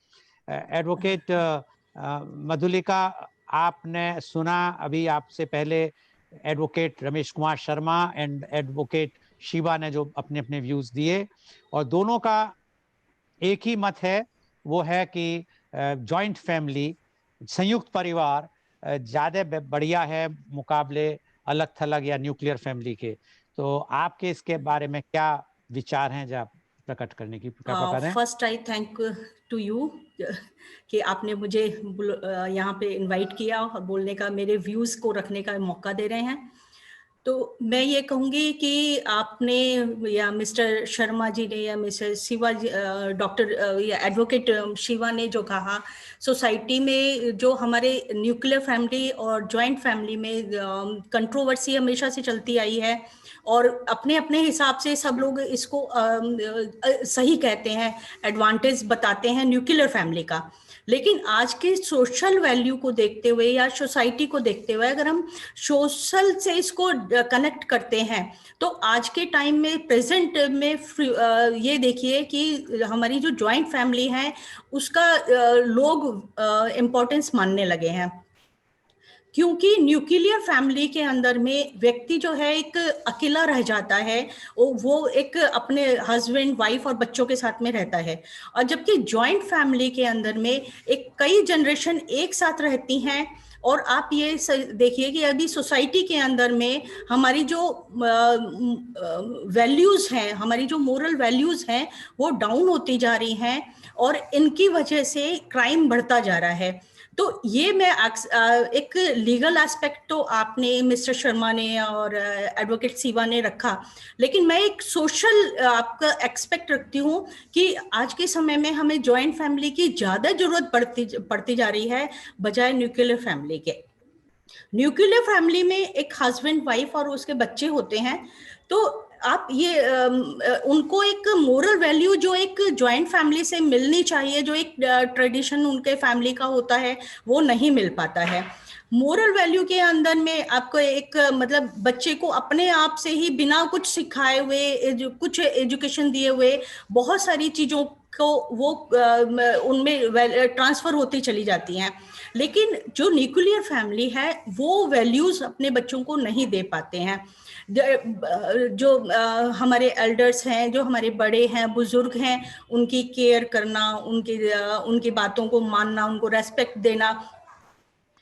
Advocate Madhulika, आपने सुना अभी आपसे पहले advocate Ramesh Kumar Sharma and advocate Shiva ने जो अपने अपने व्यूज दिए, और दोनों का एक ही मत है, वो है कि जॉइंट फैमिली, संयुक्त परिवार ज्यादा बढ़िया है मुकाबले अलग थलग या न्यूक्लियर फैमिली के. तो आपके इसके बारे में क्या विचार हैं जो आप प्रकट करने की कृपा करें. First I thank to you कि आपने मुझे यहाँ पे इनवाइट किया और बोलने का, मेरे व्यूज को रखने का मौका दे रहे हैं. तो मैं ये कहूँगी कि आपने या मिस्टर शर्मा जी ने या मिस्टर शिवा जी, डॉक्टर या एडवोकेट शिवा ने जो कहा, सोसाइटी में जो हमारे न्यूक्लियर फैमिली और जॉइंट फैमिली में कंट्रोवर्सी हमेशा से चलती आई है, और अपने अपने हिसाब से सब लोग इसको सही कहते हैं, एडवांटेज बताते हैं न्यूक्लियर फैमिली का। लेकिन आज के सोशल वैल्यू को देखते हुए या सोसाइटी को देखते हुए अगर हम सोशल से इसको कनेक्ट करते हैं, तो आज के टाइम में प्रेजेंट में ये देखिए कि हमारी जो जॉइंट फैमिली है उसका लोग इम्पोर्टेंस मानने लगे हैं, क्योंकि न्यूक्लियर फैमिली के अंदर में व्यक्ति जो है एक अकेला रह जाता है, वो एक अपने हस्बैंड वाइफ और बच्चों के साथ में रहता है। और जबकि जॉइंट फैमिली के अंदर में एक कई जनरेशन एक साथ रहती हैं, और आप ये देखिए कि अभी सोसाइटी के अंदर में हमारी जो वैल्यूज हैं, हमारी जो मोरल वैल्यूज हैं वो डाउन होती जा रही हैं, और इनकी वजह से क्राइम बढ़ता जा रहा है। तो ये मैं एक लीगल एस्पेक्ट तो आपने मिस्टर शर्मा ने और एडवोकेट शिवा ने रखा, लेकिन मैं एक सोशल आपका एक्सपेक्ट रखती हूँ कि आज के समय में हमें जॉइंट फैमिली की ज़्यादा जरूरत पड़ती जा रही है बजाय न्यूक्लियर फैमिली के। न्यूक्लियर फैमिली में एक हस्बैंड वाइफ और उसके बच्चे होते हैं, तो आप ये उनको एक मोरल वैल्यू जो एक जॉइंट फैमिली से मिलनी चाहिए, जो एक ट्रेडिशन उनके फैमिली का होता है, वो नहीं मिल पाता है। मोरल वैल्यू के अंदर में आपको एक मतलब बच्चे को अपने आप से ही बिना कुछ सिखाए हुए, कुछ एजुकेशन दिए हुए, बहुत सारी चीज़ों को वो उनमें ट्रांसफर होती चली जाती हैं। लेकिन जो न्यूक्लियर फैमिली है वो वैल्यूज अपने बच्चों को नहीं दे पाते हैं। जो हमारे एल्डर्स हैं, जो हमारे बड़े हैं, बुजुर्ग हैं, उनकी केयर करना, उनकी बातों को मानना, उनको रेस्पेक्ट देना,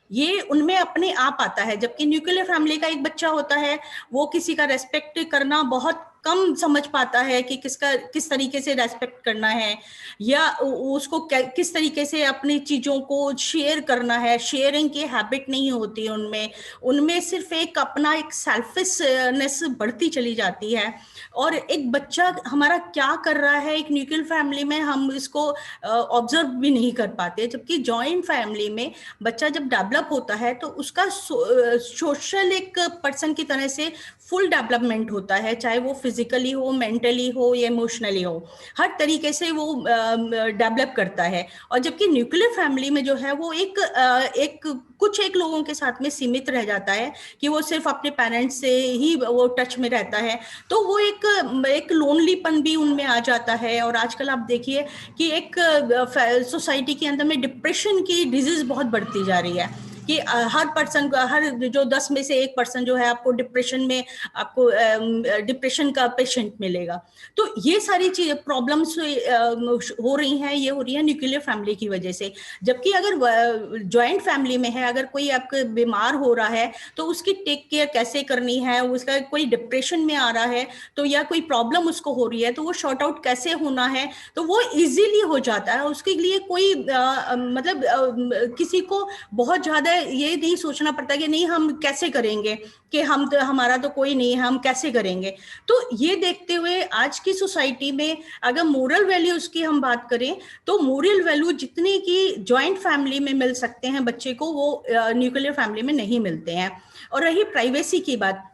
ये उनमें अपने आप आता है। जबकि न्यूक्लियर फैमिली का एक बच्चा होता है, वो किसी का रेस्पेक्ट करना बहुत कम समझ पाता है कि किस तरीके से रेस्पेक्ट करना है, या उसको किस तरीके से अपनी चीज़ों को शेयर करना है। शेयरिंग की हैबिट नहीं होती उनमें सिर्फ एक अपना एक सेल्फिशनेस बढ़ती चली जाती है। और एक बच्चा हमारा क्या कर रहा है एक न्यूक्लियर फैमिली में, हम इसको ऑब्जर्व भी नहीं कर पाते। जबकि जॉइंट फैमिली में बच्चा जब डेवलप होता है तो उसका सोशल एक पर्सन की तरह से फुल डेवलपमेंट होता है, चाहे वो फिजिकली हो, मेंटली हो या इमोशनली हो, हर तरीके से वो डेवलप करता है। और जबकि न्यूक्लियर फैमिली में जो है वो एक लोगों के साथ में सीमित रह जाता है कि वो सिर्फ अपने पेरेंट्स से ही वो टच में रहता है, तो वो एक लोनलीपन भी उनमें आ जाता है। और आजकल आप देखिए कि एक सोसाइटी के अंदर में डिप्रेशन की डिजीज बहुत बढ़ती जा रही है कि हर पर्सन का, हर जो 10 में से 1 पर्सन जो है आपको डिप्रेशन का पेशेंट मिलेगा। तो ये सारी चीज प्रॉब्लम्स हो रही हैं, ये हो रही है न्यूक्लियर फैमिली की वजह से। जबकि अगर जॉइंट फैमिली में है, अगर कोई आपके बीमार हो रहा है तो उसकी टेक केयर कैसे करनी है, उसका कोई डिप्रेशन में आ रहा है तो या कोई प्रॉब्लम उसको हो रही है तो वो शॉर्ट आउट कैसे होना है, तो वो इजीली हो जाता है। उसके लिए कोई किसी को बहुत ज्यादा ये नहीं सोचना पड़ता कि नहीं हम कैसे करेंगे, कि हमारा तो कोई नहीं है, हम कैसे करेंगे। तो ये देखते हुए आज की सोसाइटी में अगर मोरल वैल्यूज की हम बात करें तो मोरल वैल्यू जितने की जॉइंट फैमिली में मिल सकते हैं बच्चे को, वो न्यूक्लियर फैमिली में नहीं मिलते हैं। और रही प्राइवेसी की बात,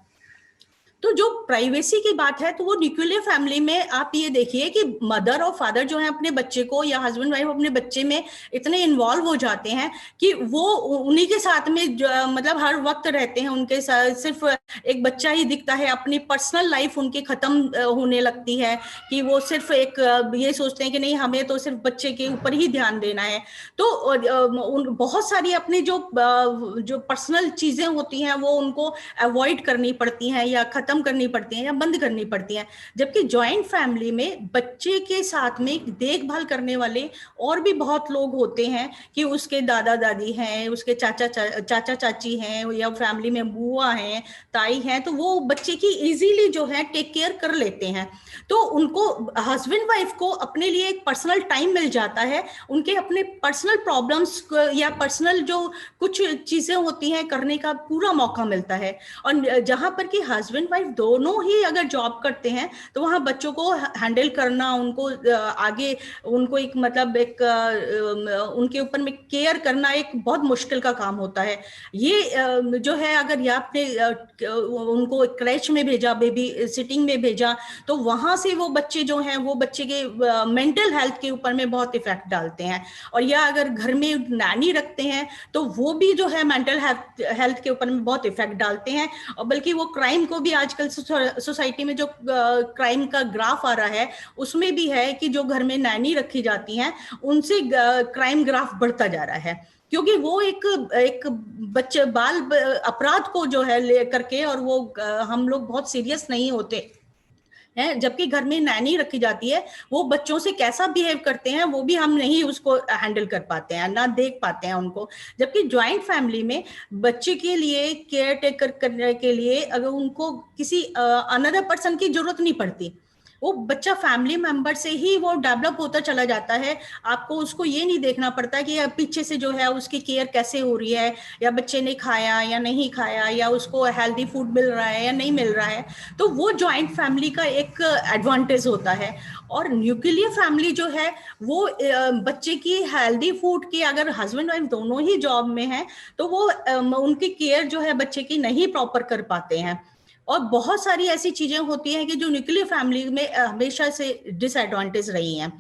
तो जो प्राइवेसी की बात है तो वो न्यूक्लियर फैमिली में आप ये देखिए कि मदर और फादर जो है अपने बच्चे को, या हस्बैंड वाइफ अपने बच्चे में इतने इन्वॉल्व हो जाते हैं कि वो उन्हीं के साथ में मतलब हर वक्त रहते हैं उनके साथ। सिर्फ एक बच्चा ही दिखता है, अपनी पर्सनल लाइफ उनकी खत्म होने लगती है कि वो सिर्फ ये सोचते हैं कि नहीं हमें तो सिर्फ बच्चे के ऊपर ही ध्यान देना है। तो बहुत सारी अपनी जो पर्सनल चीजें होती हैं वो उनको अवॉइड करनी पड़ती हैं या खत्म खत्म करनी पड़ती हैं या बंद करनी पड़ती हैं। जबकि जॉइंट फैमिली में बच्चे के साथ में देखभाल करने वाले और भी बहुत लोग होते हैं, कि उसके दादा दादी हैं, उसके चाचा चाची हैं, या फैमिली में बुआ हैं, ताई हैं, तो वो बच्चे की इजीली जो है टेक केयर कर लेते हैं। तो उनको, हस्बैंड वाइफ को अपने लिए एक पर्सनल टाइम मिल जाता है, उनके अपने पर्सनल प्रॉब्लम्स या पर्सनल जो कुछ चीजें होती हैं करने का पूरा मौका मिलता है। और जहां पर कि हस्बैंड वाइफ दोनों ही अगर जॉब करते हैं, तो वहां बच्चों को हैंडल करना, उनको आगे उनको एक मतलब एक उनके ऊपर में केयर करना एक बहुत मुश्किल का काम होता है। ये जो है, अगर ये आपने उनको क्रैच में भेजा, बेबी सिटिंग में भेजा, तो वहां से वो बच्चे जो हैं वो बच्चे के मेंटल हेल्थ के ऊपर में बहुत इफेक्ट डालते हैं। और या अगर घर में नैनी रखते हैं, तो वो भी जो है मेंटल हेल्थ के ऊपर में बहुत इफेक्ट डालते हैं। और बल्कि वो क्राइम को भी आजकल सोसाइटी में जो क्राइम का ग्राफ आ रहा है, उसमें भी है कि जो घर में नैनी रखी जाती हैं, उनसे क्राइम ग्राफ बढ़ता जा रहा है, क्योंकि वो एक बच्चे बाल अपराध को जो है ले करके, और वो हम लोग बहुत सीरियस नहीं होते हैं। जबकि घर में नैनी रखी जाती है, वो बच्चों से कैसा बिहेव करते हैं वो भी हम नहीं उसको हैंडल कर पाते हैं, ना देख पाते हैं उनको। जबकि ज्वाइंट फैमिली में बच्चे के लिए केयर टेकर करने के लिए अगर उनको किसी अनदर पर्सन की जरूरत नहीं पड़ती, वो बच्चा फैमिली मेंबर से ही वो डेवलप होता चला जाता है। आपको उसको ये नहीं देखना पड़ता कि पीछे से जो है उसकी केयर कैसे हो रही है, या बच्चे ने खाया या नहीं खाया, या उसको हेल्दी फूड मिल रहा है या नहीं मिल रहा है। तो वो जॉइंट फैमिली का एक एडवांटेज होता है। और न्यूक्लियर फैमिली जो है वो बच्चे की हेल्दी फूड की, अगर हस्बैंड वाइफ दोनों ही जॉब में हैं, तो वो उनकी केयर जो है बच्चे की नहीं प्रॉपर कर पाते हैं। और बहुत सारी ऐसी चीजें होती हैं कि जो न्यूक्लियर फैमिली में हमेशा से डिसएडवांटेज रही हैं।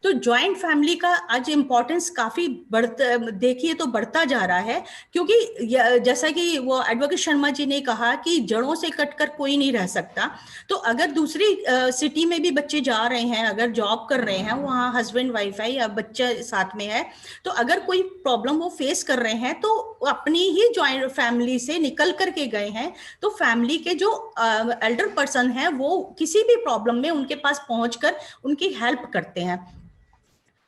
तो ज्वाइंट फैमिली का आज इम्पोर्टेंस काफी बढ़ता, देखिए तो बढ़ता जा रहा है। क्योंकि जैसा कि वो एडवोकेट शर्मा जी ने कहा कि जड़ों से कटकर कोई नहीं रह सकता। तो अगर दूसरी सिटी में भी बच्चे जा रहे हैं, अगर जॉब कर रहे हैं, वहाँ हस्बैंड वाइफ है या बच्चा साथ में है, तो अगर कोई प्रॉब्लम वो फेस कर रहे हैं, तो अपनी ही ज्वाइंट फैमिली से निकल करके गए हैं, तो फैमिली के जो एल्डर पर्सन है वो किसी भी प्रॉब्लम में उनके पास पहुंचकर उनकी हेल्प करते हैं।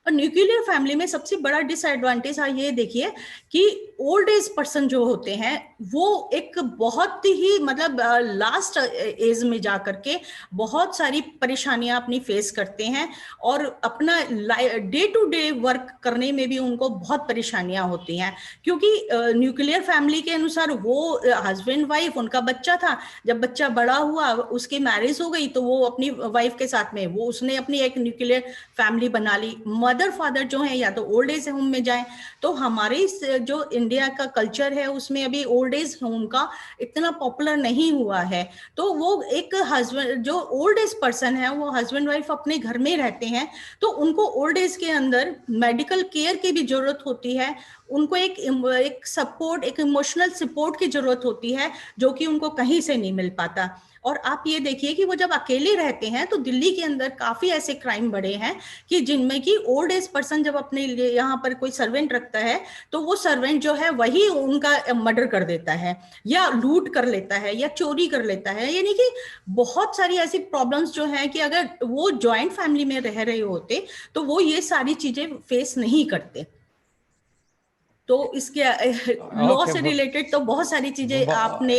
और न्यूक्लियर फैमिली में सबसे बड़ा डिसएडवांटेज ये देखिए कि ओल्ड एज पर्सन जो होते हैं वो एक बहुत ही मतलब लास्ट एज में जा करके बहुत सारी परेशानियां अपनी फेस करते हैं, और अपना डे टू डे वर्क करने में भी उनको बहुत परेशानियां होती हैं। क्योंकि न्यूक्लियर फैमिली के अनुसार वो हस्बैंड वाइफ, उनका बच्चा था, जब बच्चा बड़ा हुआ, उसकी मैरिज हो गई, तो वो अपनी वाइफ के साथ में वो उसने अपनी एक न्यूक्लियर फैमिली बना ली। मदर फादर जो है या तो ओल्ड एज होम में जाएं। तो हमारे जो इंडिया का कल्चर है उसमें अभी ओल्ड एज होम का इतना पॉपुलर नहीं हुआ है। तो वो एक हस्बैंड जो ओल्ड एज पर्सन है वो हस्बैंड वाइफ अपने घर में रहते हैं, तो उनको ओल्ड एज के अंदर मेडिकल केयर की भी जरूरत होती है। उनको एक सपोर्ट, एक इमोशनल सपोर्ट की जरूरत होती है, जो कि उनको कहीं से नहीं मिल पाता। और आप ये देखिए कि वो जब अकेले रहते हैं, तो दिल्ली के अंदर काफी ऐसे क्राइम बढ़े हैं कि जिनमें कि ओल्ड एज पर्सन जब अपने लिए यहाँ पर कोई सर्वेंट रखता है, तो वो सर्वेंट जो है वही उनका मर्डर कर देता है, या लूट कर लेता है, या चोरी कर लेता है। यानी कि बहुत सारी ऐसी प्रॉब्लम्स जो है कि अगर वो ज्वाइंट फैमिली में रह रहे होते तो वो ये सारी चीजें फेस नहीं करते। तो इसके लॉ से रिलेटेड तो बहुत सारी चीजें आपने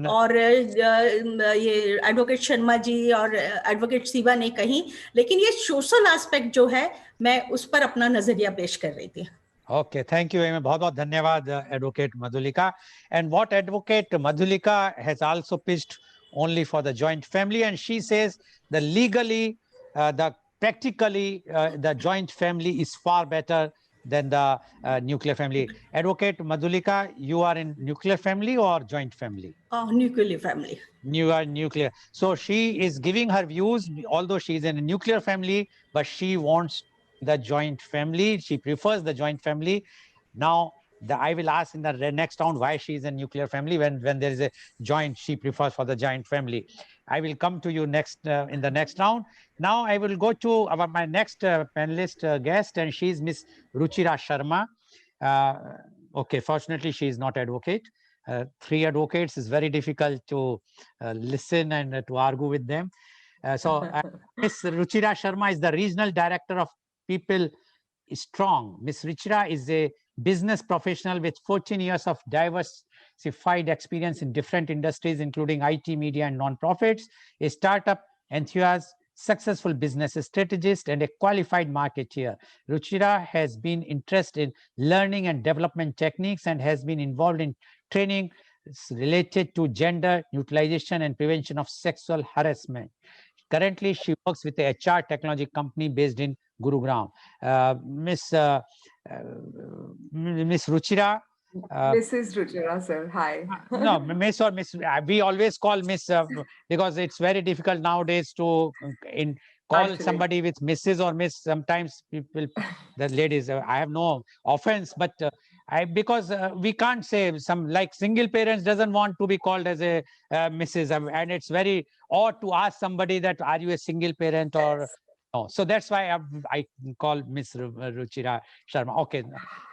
और ये एडवोकेट शर्मा जी और एडवोकेट शिवा ने कही, लेकिन ये सोशल एस्पेक्ट जो है मैं उस पर अपना नजरिया पेश कर रही थी। Okay, thank you. बहुत बहुत धन्यवाद Advocate Madhulika. And what Advocate Madhulika has also pitched only for the joint family, and she says the legally, the practically, the joint family is far better than the nuclear family. Advocate Madhulika, you are in nuclear family or joint family? Nuclear family. You are nuclear. So she is giving her views, although she is in a nuclear family, but she wants the joint family. She prefers the joint family. Now, I will ask in the next round why she is a nuclear family when there is a joint, she prefers for the joint family. I will come to you next in the next round. Now I will go to my next panelist guest, and she is Miss Ruchira Sharma. Okay, fortunately she is not advocate. three advocates is very difficult to listen and to argue with them. Ms. Ruchira Sharma is the regional director of People Strong. Ms. Ruchira is a business professional with 14 years of diversified experience in different industries, including IT, media, and nonprofits, a startup enthusiast, successful business strategist, and a qualified marketeer. Ruchira has been interested in learning and development techniques and has been involved in training related to gender utilization and prevention of sexual harassment. Currently, she works with a HR technology company based in Gurugram. Miss Ruchira. Mrs. Ruchira, sir. Hi. No, Miss or Miss. We always call Miss because it's very difficult nowadays to call Absolutely. somebody with Mrs. or Miss. Sometimes people, the ladies. I have no offense, but because we can't say some like single parents doesn't want to be called as a Mrs. And it's very odd to ask somebody that are you a single parent or Yes. no. So that's why I call Miss Ruchira Sharma. Okay.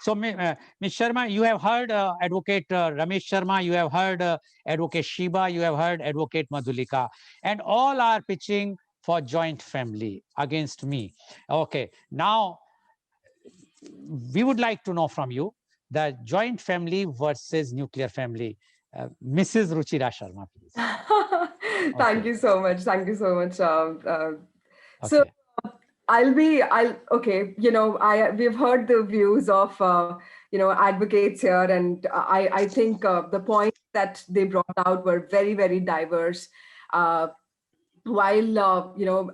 So Ms. Sharma, you have heard Advocate Ramesh Sharma, you have heard Advocate Shiba, you have heard Advocate Madhulika, and all are pitching for joint family against me. Okay, now we would like to know from you the joint family versus nuclear family. Mrs. Ruchira Sharma, please. Thank Okay. you so much. Thank you so much. So Okay. okay, we've heard the views of, advocates here, and I think the points that they brought out were very, very diverse. While,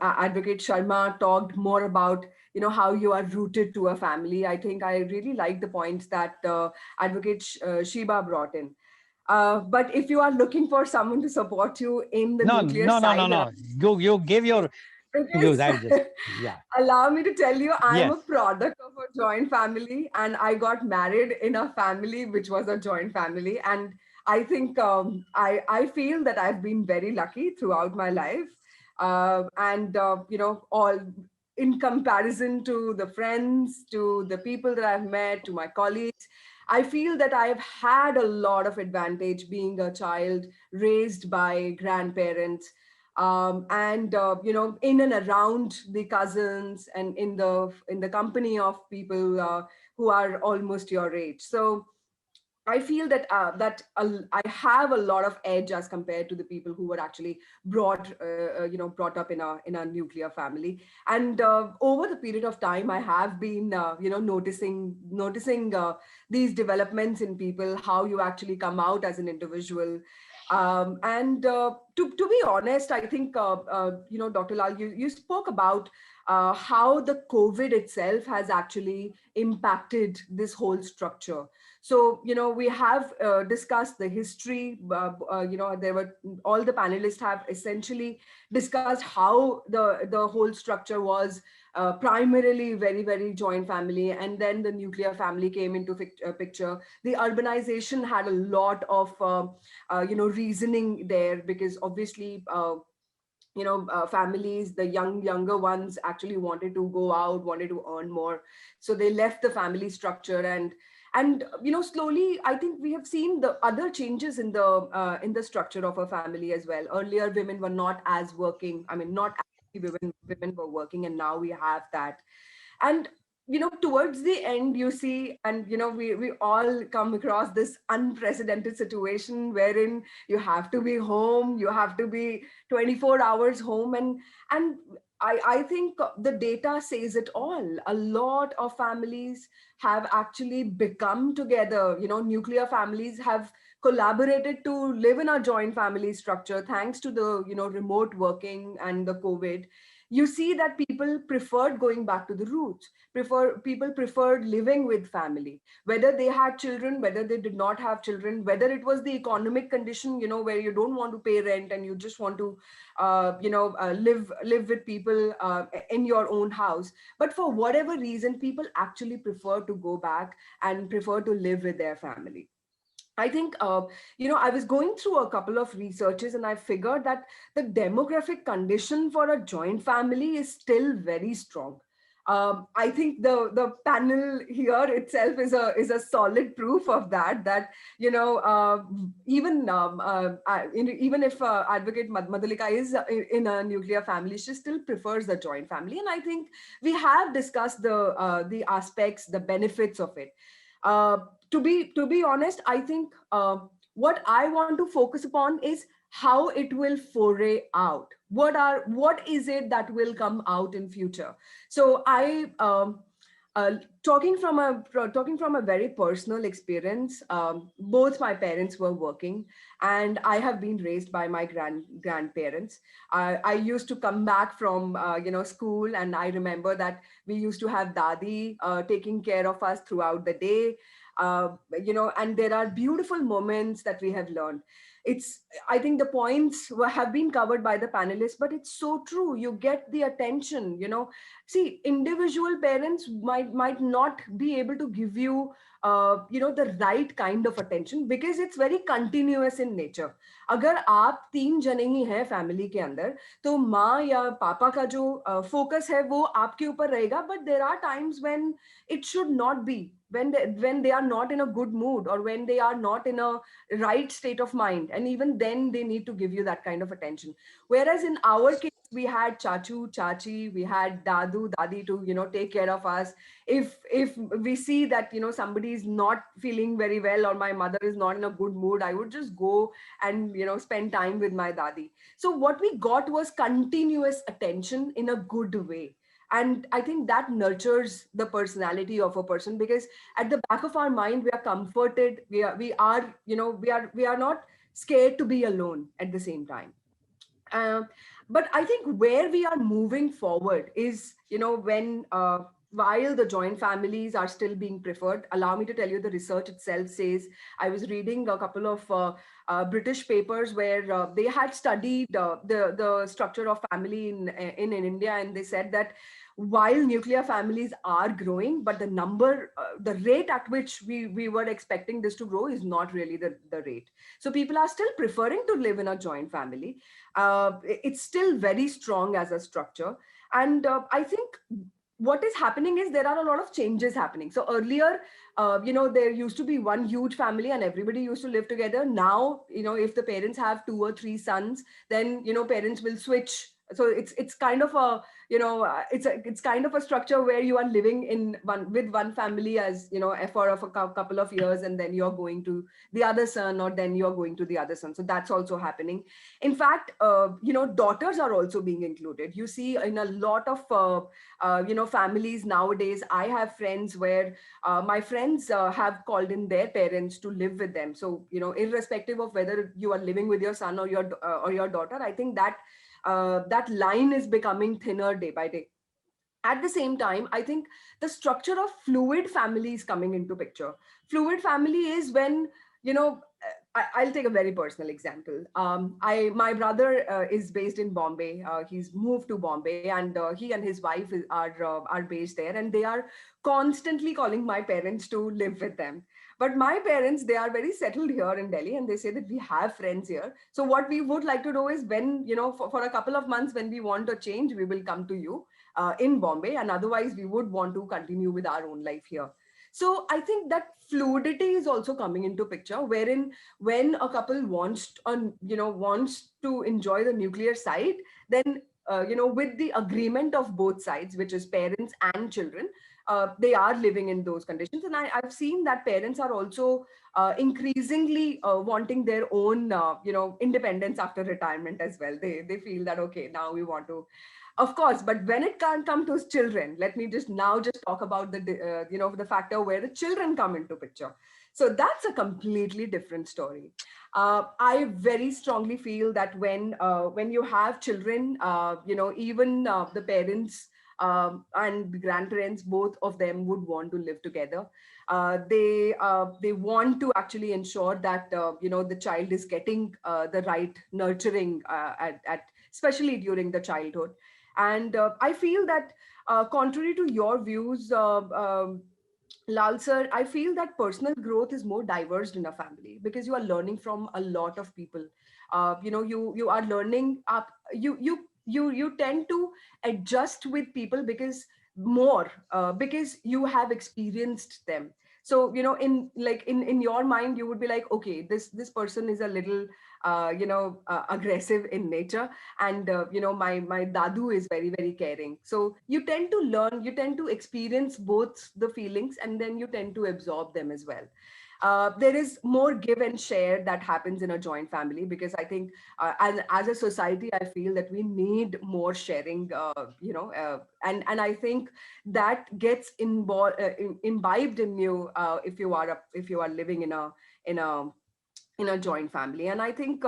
Advocate Sharma talked more about, how you are rooted to a family, I think I really like the points that Advocate Shiba brought in. But if you are looking for someone to support you in the No, nuclear no, no, side, no, no. You give your views. I just, yeah. allow me to tell you, I'm a Yes. product of a joint family, and I got married in a family which was a joint family. And I think I feel that I've been very lucky throughout my life. All in comparison to the friends, to the people that I've met, to my colleagues, I feel that I've had a lot of advantage being a child raised by grandparents, in and around the cousins, and in the company of people who are almost your age. So I feel that I have a lot of edge as compared to the people who were actually brought up in a nuclear family. And over the period of time, I have been noticing these developments in people, how you actually come out as an individual. To be honest, I think Dr. Lal, you spoke about how the COVID itself has actually impacted this whole structure. So, we have discussed the history. There were all the panelists have essentially discussed how the whole structure was primarily very, very joint family, and then the nuclear family came into picture. The urbanization had a lot of reasoning there, because obviously families, the younger ones actually wanted to go out, wanted to earn more, so they left the family structure. And slowly, I think we have seen the other changes in the structure of a family as well. Earlier, women were not as working. I mean, not actually women were working, and now we have that. And towards the end, you see, and we all come across this unprecedented situation wherein you have to be home, you have to be 24 hours home. And I think the data says it all. A lot of families have actually become together. Nuclear families have collaborated to live in a joint family structure, thanks to the remote working and the COVID. You see that people preferred going back to the roots. People preferred living with family, whether they had children, whether they did not have children, whether it was the economic condition, where you don't want to pay rent and you just want to live with people in your own house. But for whatever reason, people actually prefer to go back and prefer to live with their family. I think, I was going through a couple of researches, and I figured that the demographic condition for a joint family is still very strong. I think the panel here itself is a solid proof of that. That even even if Advocate Madhulika is in a nuclear family, she still prefers the joint family. And I think we have discussed the aspects, the benefits of it. Uh, to be honest, I think what I want to focus upon is how it will foray out. What is it that will come out in future? So I uh, talking from a very personal experience. Both my parents were working, and I have been raised by my grandparents. I used to come back from school, and I remember that we used to have dadi taking care of us throughout the day. And there are beautiful moments that we have learned. It's I think the points have been covered by the panelists, but it's so true. You get the attention. See, individual parents might not be able to give you the right kind of attention, because it's very continuous in nature. अगर आप 3 जने ही हैं family के अंदर, तो माँ या पापा का जो फोकस है वो आपके ऊपर रहेगा. But there are times when it should not be, when they are not in a good mood, or when they are not in a right state of mind, and even then they need to give you that kind of attention. Whereas in our case, we had chachu chachi, we had dadu dadi to take care of us. If we see that somebody is not feeling very well, or my mother is not in a good mood, I would just go and spend time with my dadi. So what we got was continuous attention in a good way. And I think that nurtures the personality of a person, because at the back of our mind we are comforted, we are not scared to be alone at the same time. um, but I think where we are moving forward is, when while the joint families are still being preferred, allow me to tell you the research itself says, I was reading a couple of British papers where they had studied the structure of family in India, and they said that while nuclear families are growing, but the rate at which we were expecting this to grow is not really the rate. So people are still preferring to live in a joint family. It's still very strong as a structure. And I think what is happening is there are a lot of changes happening. So earlier, there used to be one huge family and everybody used to live together. Now, if the parents have 2 or 3 sons, then, parents will switch. So it's kind of a, it's kind of a structure where you are living in one family, as for a couple of years, and then you're going to the other son, or then you're going to the other son. So that's also happening. In fact, daughters are also being included. You see in a lot of families nowadays. I have friends where my friends have called in their parents to live with them. So irrespective of whether you are living with your son or your daughter, I think that that line is becoming thinner day by day. At the same time, I think the structure of fluid family is coming into picture. Fluid family is when, I'll take a very personal example. My brother is based in Bombay. He's moved to Bombay, and he and his wife are based there, and they are constantly calling my parents to live with them. But my parents, they are very settled here in Delhi, and they say that we have friends here. So what we would like to do is, when, for a couple of months, when we want a change, we will come to you in Bombay, and otherwise we would want to continue with our own life here. So I think that fluidity is also coming into picture, wherein when a couple wants to enjoy the nuclear side, then with the agreement of both sides, which is parents and children, they are living in those conditions. And I've seen that parents are also increasingly wanting their own independence after retirement as well. They feel that, okay, now we want to, of course. But when it can't come to children, let me just talk about the factor where the children come into picture. So that's a completely different story. I very strongly feel that when you have children, even the parents and the grandparents, both of them would want to live together. They want to actually ensure that the child is getting the right nurturing at especially during the childhood. And I feel that contrary to your views, Lal sir, I feel that personal growth is more diverse in a family, because you are learning from a lot of people. You are learning up. You tend to adjust with people, because more because you have experienced them. So in your mind you would be like, okay, this person is a little aggressive in nature, and my dadu is very, very caring. So you tend to learn, you tend to experience both the feelings, and then you tend to absorb them as well. There is more give and share that happens in a joint family, because I think as a society, I feel that we need more sharing, and I think that gets imbibed in you if you are living in a in a joint family. And I think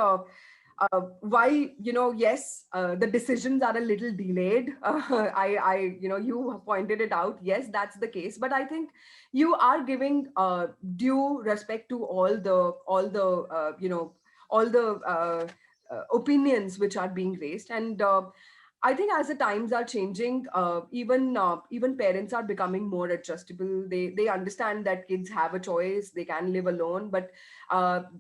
why, yes, the decisions are a little delayed. You have pointed it out. Yes, that's the case. But I think you are giving due respect to all the opinions which are being raised. And I think as the times are changing, even parents are becoming more adjustable. They understand that kids have a choice; they can live alone, but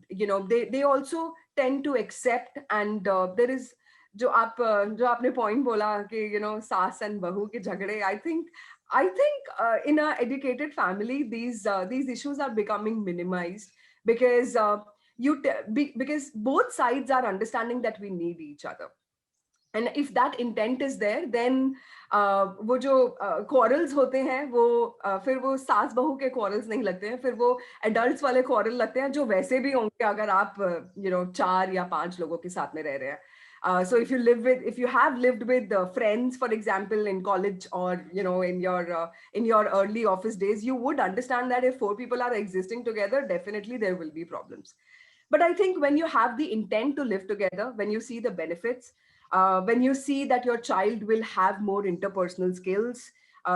they also tend to accept. And there is जो आपने point बोला कि सास and बहू के झगड़े, I think in a educated family these issues are becoming minimized, because because both sides are understanding that we need each other. And if that intent is there, then वो जो quarrels होते हैं वो फिर वो सास बहू के quarrels नहीं लगते हैं, फिर वो adults वाले quarrel लगते हैं जो वैसे भी होंगे अगर आप 4 या 5 लोगों के साथ में रह रहे हैं. So if you have lived with friends, for example, in college, or in your early office days, you would understand that if 4 people are existing together, definitely there will be problems. But I think when you have the intent to live together, when you see the benefits, when you see that your child will have more interpersonal skills,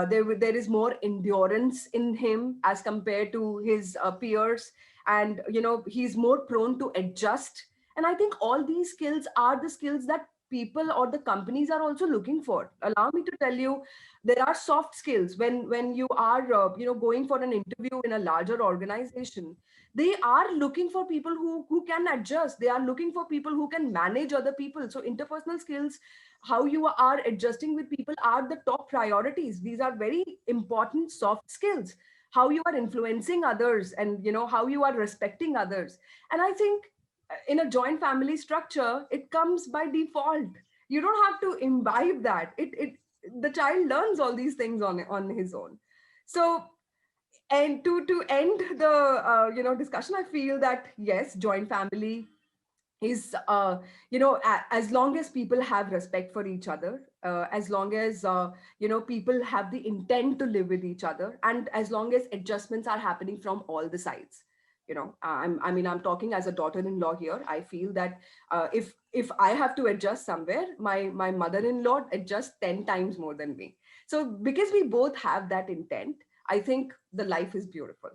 there is more endurance in him as compared to his peers, and he's more prone to adjust. And I think all these skills are the skills that people or the companies are also looking for. Allow me to tell you, there are soft skills when you are going for an interview in a larger organization. They are looking for people who can adjust. They are looking for people who can manage other people. So interpersonal skills, how you are adjusting with people, are the top priorities. These are very important soft skills. How you are influencing others, and how you are respecting others. And I think in a joint family structure, it comes by default. You don't have to imbibe that. It the child learns all these things on his own. So, and to end the discussion, I feel that yes, joint family is as long as people have respect for each other, as long as people have the intent to live with each other, and as long as adjustments are happening from all the sides. I'm talking as a daughter-in-law here. I feel that if I have to adjust somewhere, my mother-in-law adjusts 10 times more than me. So because we both have that intent, I think the life is beautiful.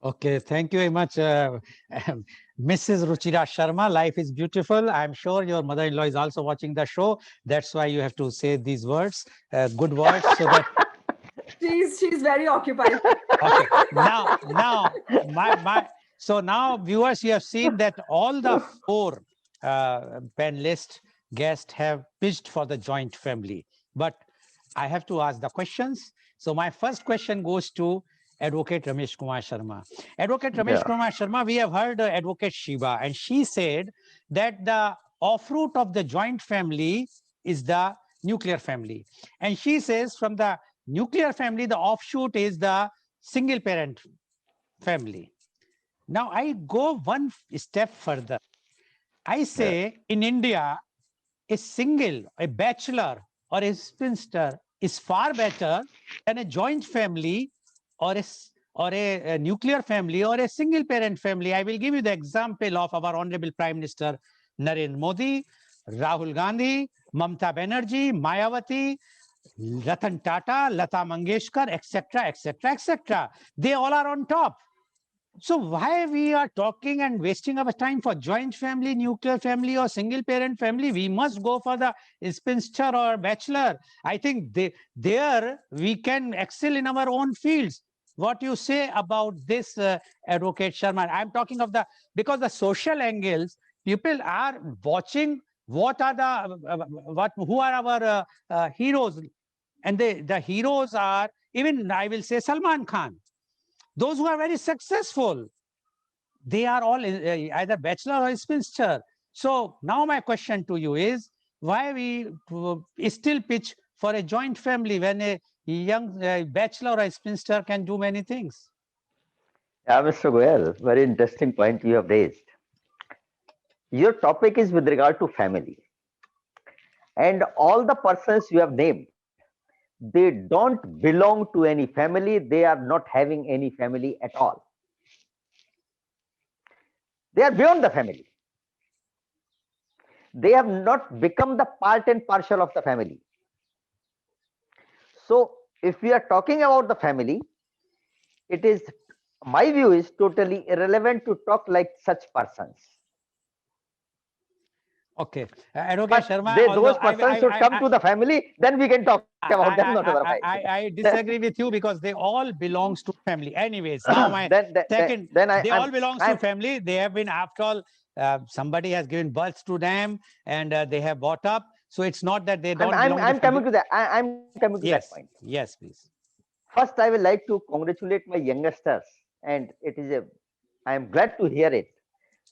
Okay, thank you very much, Mrs. Ruchira Sharma. Life is beautiful. I'm sure your mother-in-law is also watching the show. That's why you have to say these words, good words, so that. She's very occupied. Okay, so now viewers, you have seen that all the 4 panelist guests have pitched for the joint family, but I have to ask the questions. So my first question goes to Advocate Ramesh Kumar Sharma. Advocate Ramesh Kumar Sharma, we have heard Advocate Shiva, and she said that the offroot of the joint family is the nuclear family. And she says from the nuclear family, the offshoot is the single parent family. Now I go one step further. I say in India, a single, a bachelor, or a spinster is far better than a joint family, or a nuclear family, or a single parent family. I will give you the example of our Honorable Prime Minister Narendra Modi, Rahul Gandhi, Mamta Banerjee, Mayawati, Ratan Tata, Lata Mangeshkar, etc., etc., etc. They all are on top. So why we are talking and wasting our time for joint family, nuclear family, or single parent family? We must go for the spinster or bachelor. I think there we can excel in our own fields. What you say about this, Advocate Sharma? I'm talking of because the social angles, people are watching what are who are our heroes. And the heroes are, even I will say Salman Khan. Those who are very successful, they are all either bachelor or spinster. So now my question to you is, why we still pitch for a joint family when a young bachelor or a spinster can do many things? Yeah, Mr. Goel, very interesting point you have raised. Your topic is with regard to family, and all the persons you have named, they don't belong to any family. They are not having any family at all. They are beyond the family. They have not become the part and parcel of the family. So, if we are talking about the family, it is, my view is totally irrelevant to talk like such persons. Okay, Advocate But Sharma, although those persons should come to the family, then we can talk about them, not otherwise. I disagree with you, because they all belongs to family. Anyways, now my second, they all belongs to family. They have been, after all, somebody has given birth to them, and they have brought up. So it's not that they don't belong I'm to coming family. to that. I'm coming to that Yes, point. yes, please. First, I would like to congratulate my youngsters, and I am glad to hear it,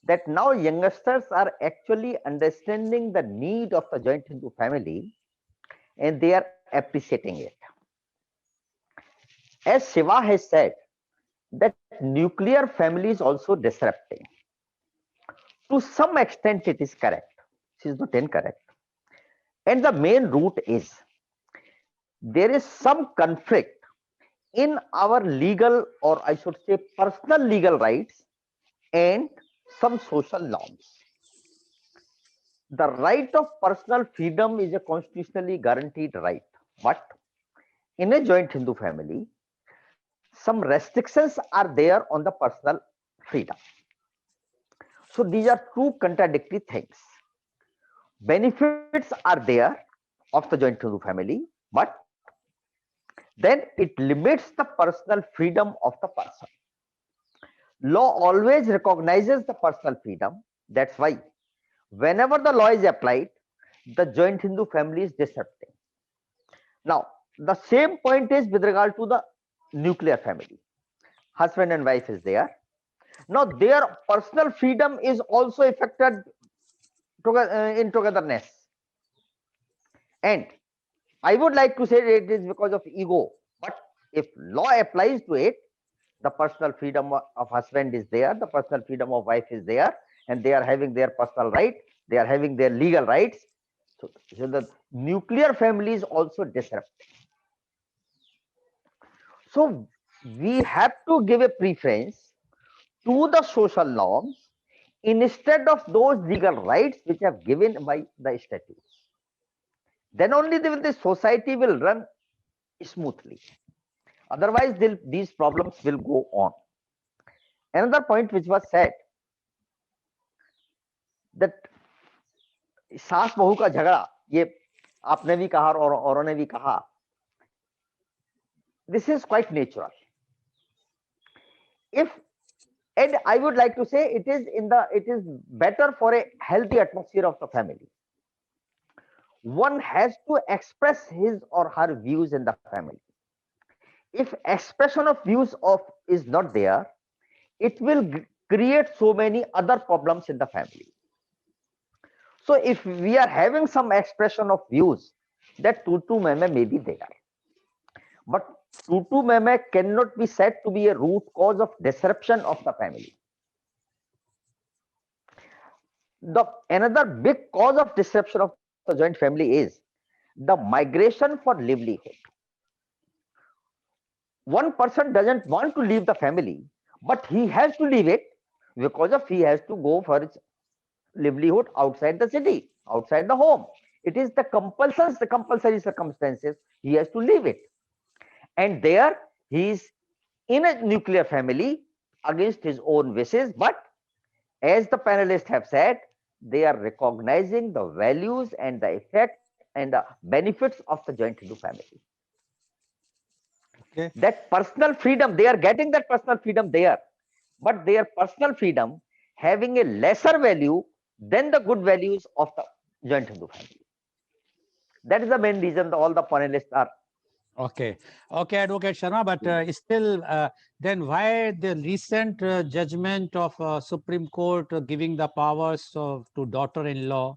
that now youngsters are actually understanding the need of the joint Hindu family, and they are appreciating it. As Shiva has said, that nuclear family is also disrupting. To some extent, it is correct. It is not incorrect. And the main root is there is some conflict in our legal, or I should say personal legal rights, and some social norms. The right of personal freedom is a constitutionally guaranteed right, but in a joint Hindu family, some restrictions are there on the personal freedom. So these are two contradictory things. Benefits are there of the joint Hindu family, but then it limits the personal freedom of the person. Law always recognizes the personal freedom. That's why whenever the law is applied, the joint Hindu family is disrupted. Now, the same point is with regard to the nuclear family. Husband and wife is there. Now, their personal freedom is also affected in togetherness. And I would like to say it is because of ego. But if law applies to it, the personal freedom of husband is there, the personal freedom of wife is there, and they are having their personal right, they are having their legal rights. So the nuclear family is also disrupted. So we have to give a preference to the social norms instead of those legal rights which are given by the statutes. Then only the society will run smoothly. Otherwise, these problems will go on. Another point which was said, that सास बहू का झगड़ा, ये आपने भी कहा और औरों ने भी कहा, this is quite natural. If, and I would like to say it is better for a healthy atmosphere of the family. One has to express his or her views in the family. If expression of views is not there, it will create so many other problems in the family. So if we are having some expression of views, that tutu meme may be there, but tutu meme cannot be said to be a root cause of disruption of the family. Another big cause of disruption of the joint family is the migration for livelihood. One person doesn't want to leave the family, but he has to leave it because of he has to go for his livelihood outside the city, outside the home. It is the compulsory circumstances, he has to leave it. And there he is in a nuclear family against his own wishes, but as the panelists have said, they are recognizing the values and the effect and the benefits of the joint Hindu family. Okay. That personal freedom, they are getting that personal freedom there, but their personal freedom having a lesser value than the good values of the joint Hindu family. That is the main reason all the panelists are Okay, okay, Advocate Sharma, but still, then why the recent judgment of Supreme Court giving the powers to daughter-in-law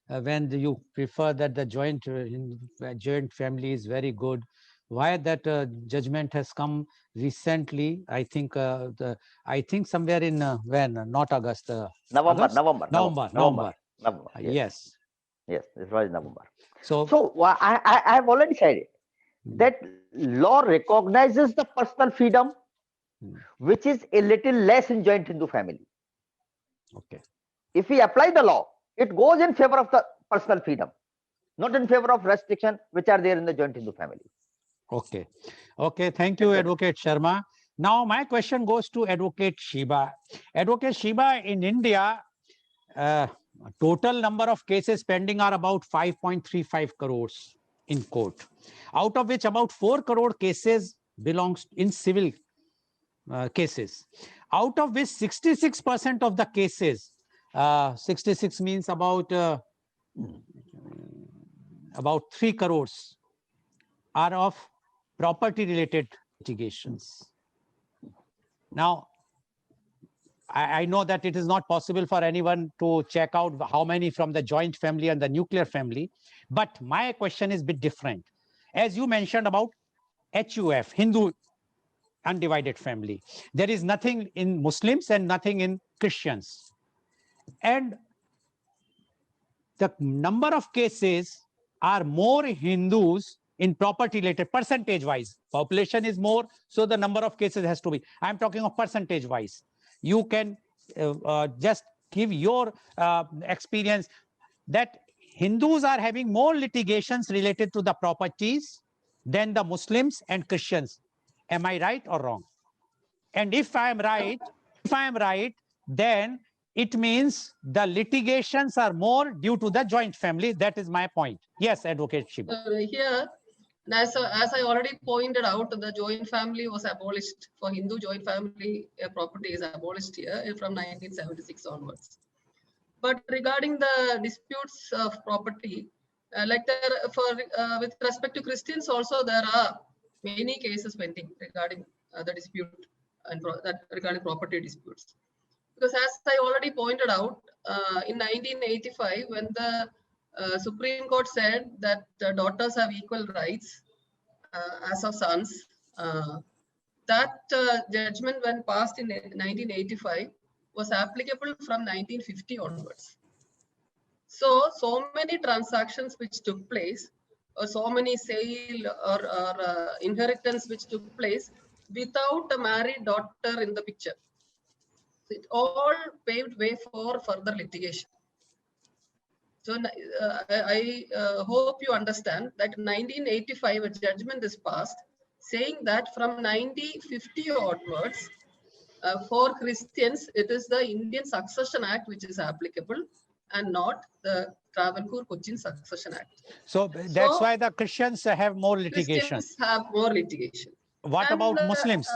when you prefer that the joint family is very good? Why that judgment has come recently? I think somewhere in when not August, November, August, November, November, November, November, November. November. Yes, Yes. yes, this was November. So, So I have already said it, mm, that law recognizes the personal freedom, mm, which is a little less in joint Hindu family. okay. If we apply the law, it goes in favor of the personal freedom, not in favor of restriction which are there in the joint Hindu family. Okay. Okay. Thank you, Advocate Sharma. Now, my question goes to Advocate Shiba. Advocate Shiba, in India, uh, total number of cases pending are about 5.35 crores in court, out of which about 4 crore cases belongs in civil cases, out of which 66% of the cases, 66 means about 3 crores are of property related litigations. Now, I know that it is not possible for anyone to check out how many from the joint family and the nuclear family, but my question is a bit different. As you mentioned about HUF, Hindu undivided family, there is nothing in Muslims and nothing in Christians. And the number of cases are more Hindus in property related percentage wise. Population is more, so the number of cases has to be. I'm talking of percentage wise. You can just give your experience that Hindus are having more litigations related to the properties than the Muslims and Christians. Am I right or wrong? And if I am right, then it means the litigations are more due to the joint family. That is my point. Yes, Advocate Shiba. Here, as I already pointed out, the joint family was abolished for Hindu joint family property is abolished here from 1976 onwards. But regarding the disputes of property, like there for with respect to Christians also there are many cases pending regarding the dispute and that regarding property disputes. Because as I already pointed out, in 1985, when the Supreme Court said that daughters have equal rights as of sons, that judgment when passed in 1985 was applicable from 1950 onwards. So many transactions which took place, or so many sale or inheritance which took place without a married daughter in the picture. So it all paved way for further litigation. So I hope you understand that 1985 a judgment is passed saying that from 1950 onwards, for Christians, it is the Indian Succession Act which is applicable and not the Travancore-Cochin Succession Act. So that's why the Christians have more litigation. Christians have more litigation. What And about Muslims?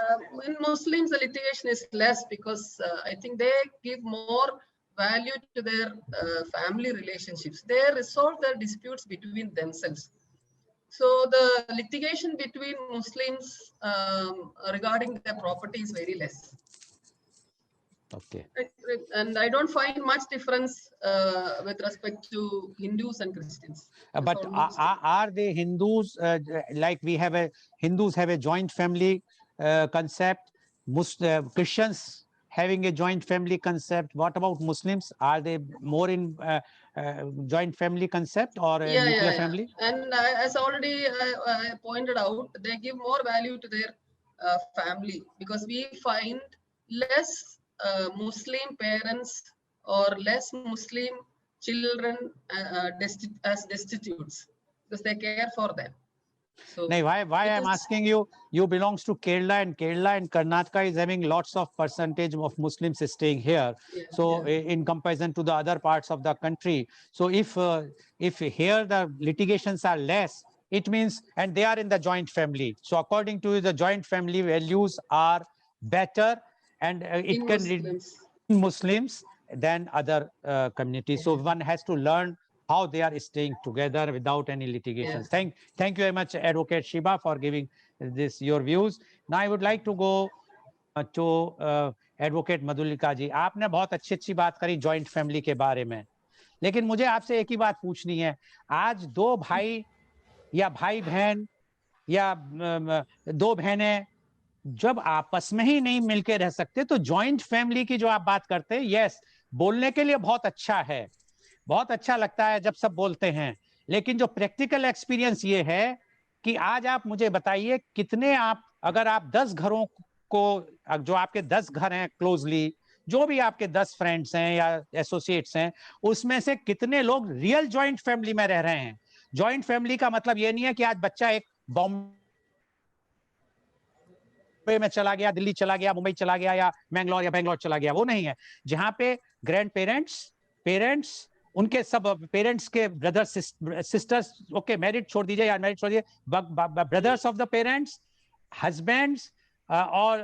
in Muslims, the litigation is less because I think they give more value to their family relationships. They resolve their disputes between themselves. So the litigation between Muslims regarding their property is very less. Okay. And I don't find much difference with respect to Hindus and Christians. But are they Hindus like we have Hindus have a joint family concept, Christians having a joint family concept? What about Muslims? Are they more in joint family concept or nuclear family? And as already I pointed out, they give more value to their family because we find less Muslim parents or less Muslim children as destitutes because they care for them. So now, why I'm asking you, you belongs to Kerala and Karnataka is having lots of percentage of Muslims staying here. So in comparison to the other parts of the country. So if here the litigations are less, it means, and they are in the joint family. So according to you, the joint family values are better and it can Muslims than other communities. So one has to learn how they are staying together without any litigations. Yes. Thank you very much, Advocate Shiba, for giving this your views. Now I would like to go to advocate Madhulika ji. आपने बहुत अच्छी अच्छी बात करी joint family के बारे में, लेकिन मुझे आपसे एक ही बात पूछनी है. आज दो भाई या भाई बहन या दो बहनें जब आपस में ही नहीं मिलके रह सकते, तो जॉइंट फैमिली की जो आप बात करते हैं, यस, बोलने के लिए बहुत अच्छा है, बहुत अच्छा लगता है जब सब बोलते हैं, लेकिन जो प्रैक्टिकल एक्सपीरियंस ये है कि आज आप मुझे बताइए कितने आप, अगर आप 10 घरों को, जो आपके 10 घर हैं क्लोजली, जो भी आपके 10 फ्रेंड्स हैं या एसोसिएट्स हैं, उसमें से कितने लोग रियल जॉइंट फैमिली में रह रहे हैं. जॉइंट फैमिली का मतलब ये नहीं है कि आज बच्चा एक बॉम्बे में चला गया, दिल्ली चला गया, मुंबई चला गया या मैंगलोर या बेंगलोर चला गया, वो नहीं है. जहां पे ग्रैंड पेरेंट्स, उनके सब पेरेंट्स के ब्रदर्स सिस्टर्स, ओके मैरिड छोड़ दीजिए या मैरिड छोड़ दीजिए, brothers of the parents, husbands, और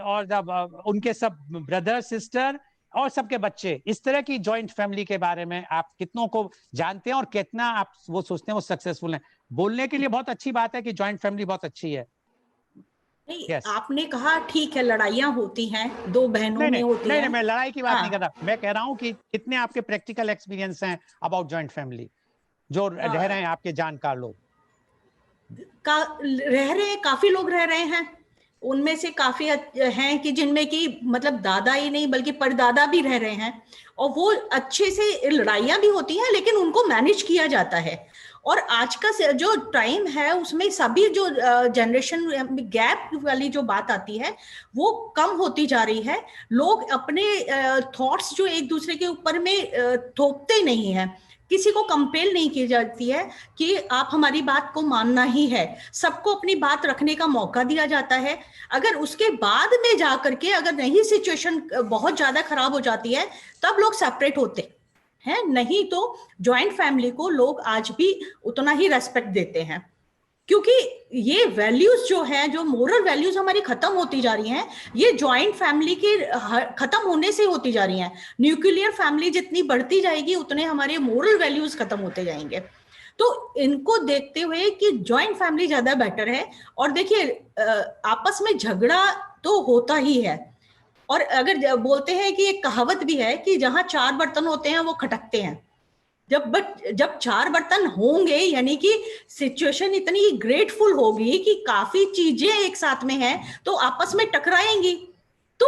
उनके सब ब्रदर सिस्टर और सबके बच्चे, इस तरह की जॉइंट फैमिली के बारे में आप कितनों को जानते हैं और कितना आप वो सोचते हैं वो सक्सेसफुल हैं. बोलने के लिए बहुत अच्छी बात है कि जॉइंट फैमिली बहुत अच्छी है. नहीं, Yes. आपने कहा ठीक है लड़ाइयाँ होती हैं, दो बहनों में होती नहीं, हैं. मैं लड़ाई की बात नहीं हाँ. कर रहा. मैं कह रहा हूं कि कितने आपके प्रैक्टिकल एक्सपीरियंस हैं अबाउट जॉइंट फैमिली, जो रह रहे हैं आपके जानकार लोग. रह रहे हैं, काफी लोग रह रहे हैं. उनमें से काफी हैं कि जिनमें कि मतलब दादा ही नहीं बल्कि परदादा भी रह रहे हैं, और वो अच्छे से, लड़ाइयाँ भी होती हैं लेकिन उनको मैनेज किया जाता है. और आज का जो टाइम है उसमें सभी जो जनरेशन गैप वाली जो बात आती है वो कम होती जा रही है. लोग अपने थॉट्स जो एक दूसरे के ऊपर में थोपते नहीं है, किसी को कंपेल नहीं की जाती है कि आप हमारी बात को मानना ही है. सबको अपनी बात रखने का मौका दिया जाता है. अगर उसके बाद में जाकर के अगर नहीं सिचुएशन बहुत ज्यादा खराब हो जाती है तब लोग सेपरेट होते हैं, नहीं तो जॉइंट फैमिली को लोग आज भी उतना ही रेस्पेक्ट देते हैं, क्योंकि ये वैल्यूज जो है, जो मोरल वैल्यूज हमारी खत्म होती जा रही हैं, ये जॉइंट फैमिली के खत्म होने से होती जा रही हैं. न्यूक्लियर फैमिली जितनी बढ़ती जाएगी उतने हमारे मोरल वैल्यूज खत्म होते जाएंगे. तो इनको देखते हुए कि जॉइंट फैमिली ज्यादा बेटर है. और देखिए आपस में झगड़ा तो होता ही है, और अगर बोलते हैं कि एक कहावत भी है कि जहां 4 बर्तन होते हैं वो खटकते हैं. जब 4 बर्तन होंगे यानी कि सिचुएशन इतनी ग्रेटफुल होगी कि काफी चीजें एक साथ में हैं तो आपस में टकराएंगी, तो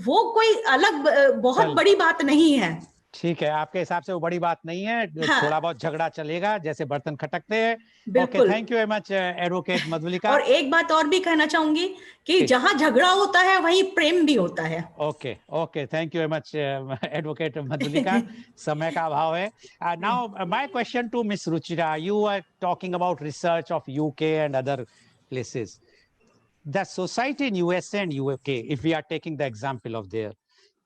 वो कोई अलग बहुत बड़ी बात नहीं है. ठीक है, आपके हिसाब से वो बड़ी बात नहीं है. हाँ. थोड़ा बहुत झगड़ा चलेगा, जैसे बर्तन खटकते हैं. ओके, बिल्कुल. Thank you very much advocate Madhulika. और एक बात और भी कहना चाहूंगी कि जहां झगड़ा होता है वहीं प्रेम भी होता है. Okay, thank you very much advocate Madhulika. समय का अभाव है. Now my question to miss Ruchira, you are talking about research of UK and other places. The society in USA and UK, if we are taking the example of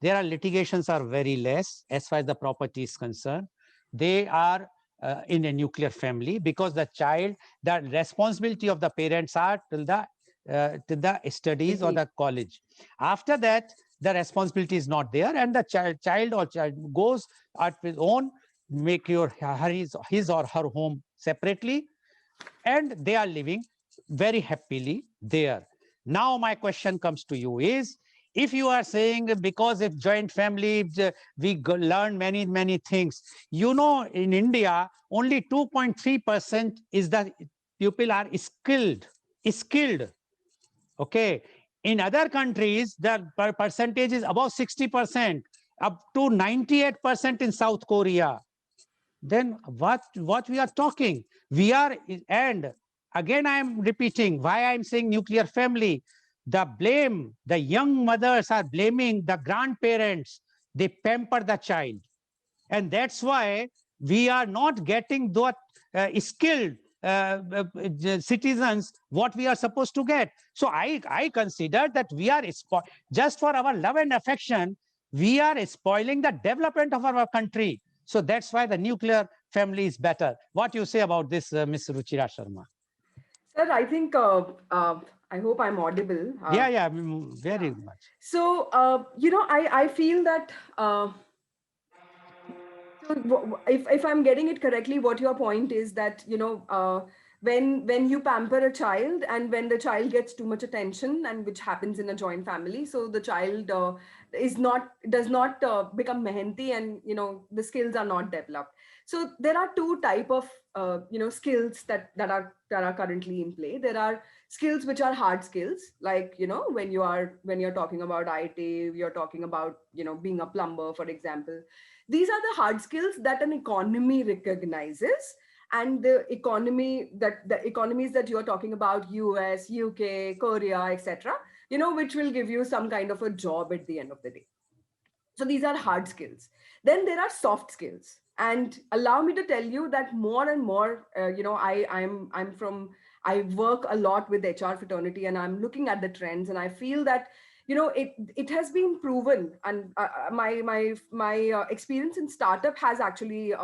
there are litigations are very less as far as the property is concerned. They are in a nuclear family because the responsibility of the parents are till the studies or the college. After that, the responsibility is not there, and the child goes at his own, make his or her home separately, and they are living very happily there. Now my question comes to you is, if you are saying because if joint family we learn many things, you know, in India only 2.3% is the people are skilled. Okay, in other countries the percentage is above 60%, up to 98% in South Korea. Then what we are talking, we are, and again I am repeating why I am saying nuclear family. The young mothers are blaming the grandparents. They pamper the child, and that's why we are not getting that skilled citizens what we are supposed to get. So I consider that we are just for our love and affection, we are spoiling the development of our country. So that's why the nuclear family is better. What do you say about this, Ms. Ruchira Sharma? Sir, I think, I hope I'm audible. Yeah, very much. So, I feel that, If I'm getting it correctly, what your point is that, when you pamper a child and when the child gets too much attention, and which happens in a joint family, so the child does not become mehenty, and the skills are not developed. So there are two type of skills that are currently in play. There are skills which are hard skills, like when you're talking about IT, you're talking about being a plumber, for example. These are the hard skills that an economy recognizes, and the economies that you're talking about, US, UK, Korea, etc., which will give you some kind of a job at the end of the day. So these are hard skills. Then there are soft skills, and allow me to tell you that more and more, I work a lot with HR fraternity, and I'm looking at the trends, and I feel that it has been proven, and my experience in startup has actually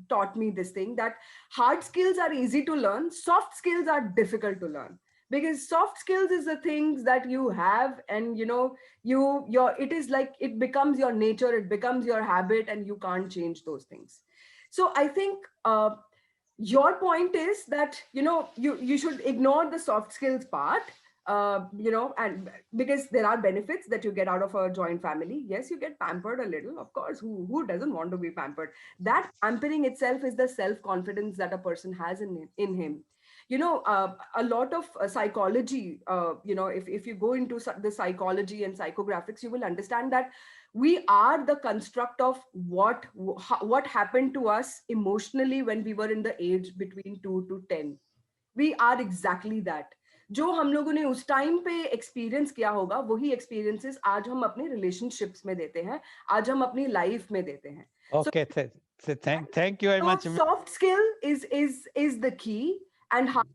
taught me this thing, that hard skills are easy to learn, soft skills are difficult to learn, because soft skills is the things that you have, and it is like it becomes your nature, it becomes your habit, and you can't change those things. So I think your point is that you should ignore the soft skills part, and because there are benefits that you get out of a joint family. Yes, you get pampered a little, of course. Who doesn't want to be pampered? That pampering itself is the self confidence that a person has in him. A lot of psychology, if you go into the psychology and psychographics, you will understand that we are the construct of what happened to us emotionally when we were in the age between 2 to 10. We are exactly that. जो हम लोगों ने उस time पे experience किया होगा, वही experiences आज हम अपने रिलेशनशिप्स में देते हैं, आज हम अपनी लाइफ में देते हैं. Okay, thank you very much. Soft skill is the key, and hard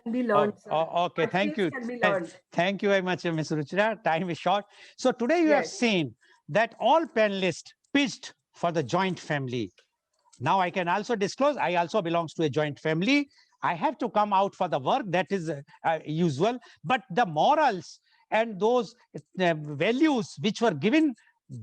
can be learned. Okay, thank you. Can be learned. Thank you very much, Ms. Ruchira. Time is short. So today you have seen that all panelists pitched for the joint family. Now I can also disclose, I also belongs to a joint family. I have to come out for the work, that is usual, but the morals and those values which were given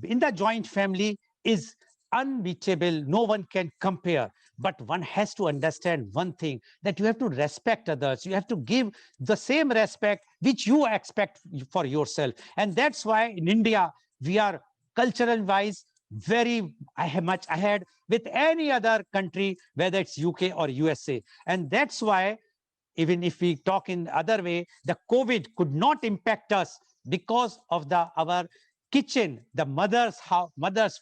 in the joint family is unbeatable. No one can compare. But one has to understand one thing, that you have to respect others. You have to give the same respect which you expect for yourself. And that's why in India, we are cultural wise very much ahead with any other country, whether it's UK or USA. And that's why, even if we talk in other way, the COVID could not impact us because of our kitchen, the mother's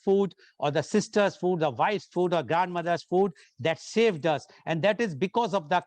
food, or the sister's food, the wife's food, or grandmother's food, that saved us. And that is because of the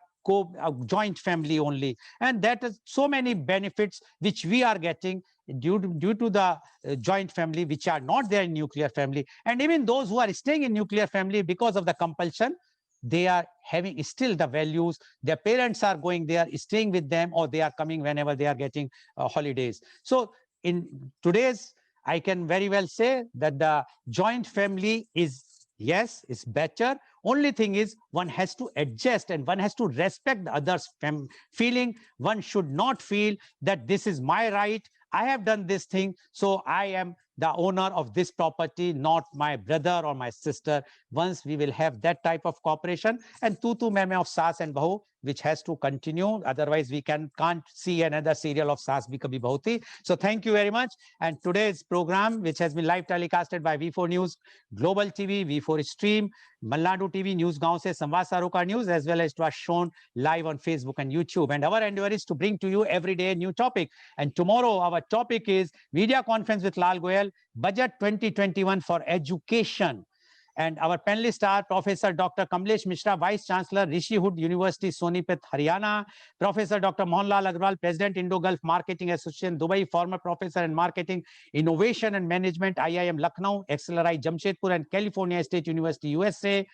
joint family only. And that is so many benefits which we are getting due to the joint family, which are not there in nuclear family. And even those who are staying in nuclear family because of the compulsion, they are having still the values. Their parents are going there, staying with them, or they are coming whenever they are getting holidays. So in today's, I can very well say that the joint family is, yes, it's better. Only thing is, one has to adjust and one has to respect the other's feeling. One should not feel that this is my right, I have done this thing, so I am the owner of this property, not my brother or my sister. Once we will have that type of cooperation, and tu tu main of Saas and Bahu, which has to continue. Otherwise, we can't see another serial of Saas Bhi Kabhi Bahuti. So thank you very much. And today's program, which has been live telecasted by V4 News, Global TV, V4 Stream, Malnadu TV, News Gaon se Samvad Saroka News, as well as it was shown live on Facebook and YouTube. And our endeavor is to bring to you every day a new topic. And tomorrow, our topic is Media Conference with Lal Goel, Budget 2021 for Education. And our panelists are Professor Dr. Kamlesh Mishra, Vice Chancellor, Rishi Hood University, Sonipat, Haryana; Professor Dr. Mohanlal Agrawal, President, Indo-Gulf Marketing Association, Dubai; former Professor in Marketing, Innovation and Management, IIM Lucknow, XLRI Jamshedpur, and California State University, USA.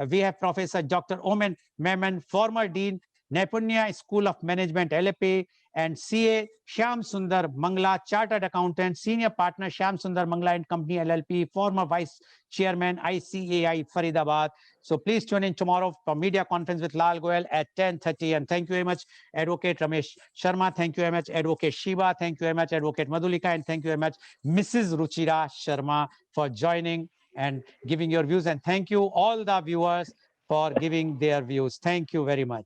We have Professor Dr. Omen Mehman, former Dean, Nepunya School of Management, LAP, and CA Shyam Sundar Mangla, Chartered Accountant, Senior Partner Shyam Sundar Mangla and Company LLP, former Vice Chairman ICAI Faridabad. So please tune in tomorrow for Media Conference with Lal Goel at 10:30. And thank you very much, Advocate Ramesh Sharma. Thank you very much, Advocate Shiva. Thank you very much, Advocate Madhulika. And thank you very much, Mrs. Ruchira Sharma, for joining and giving your views. And thank you all the viewers for giving their views. Thank you very much.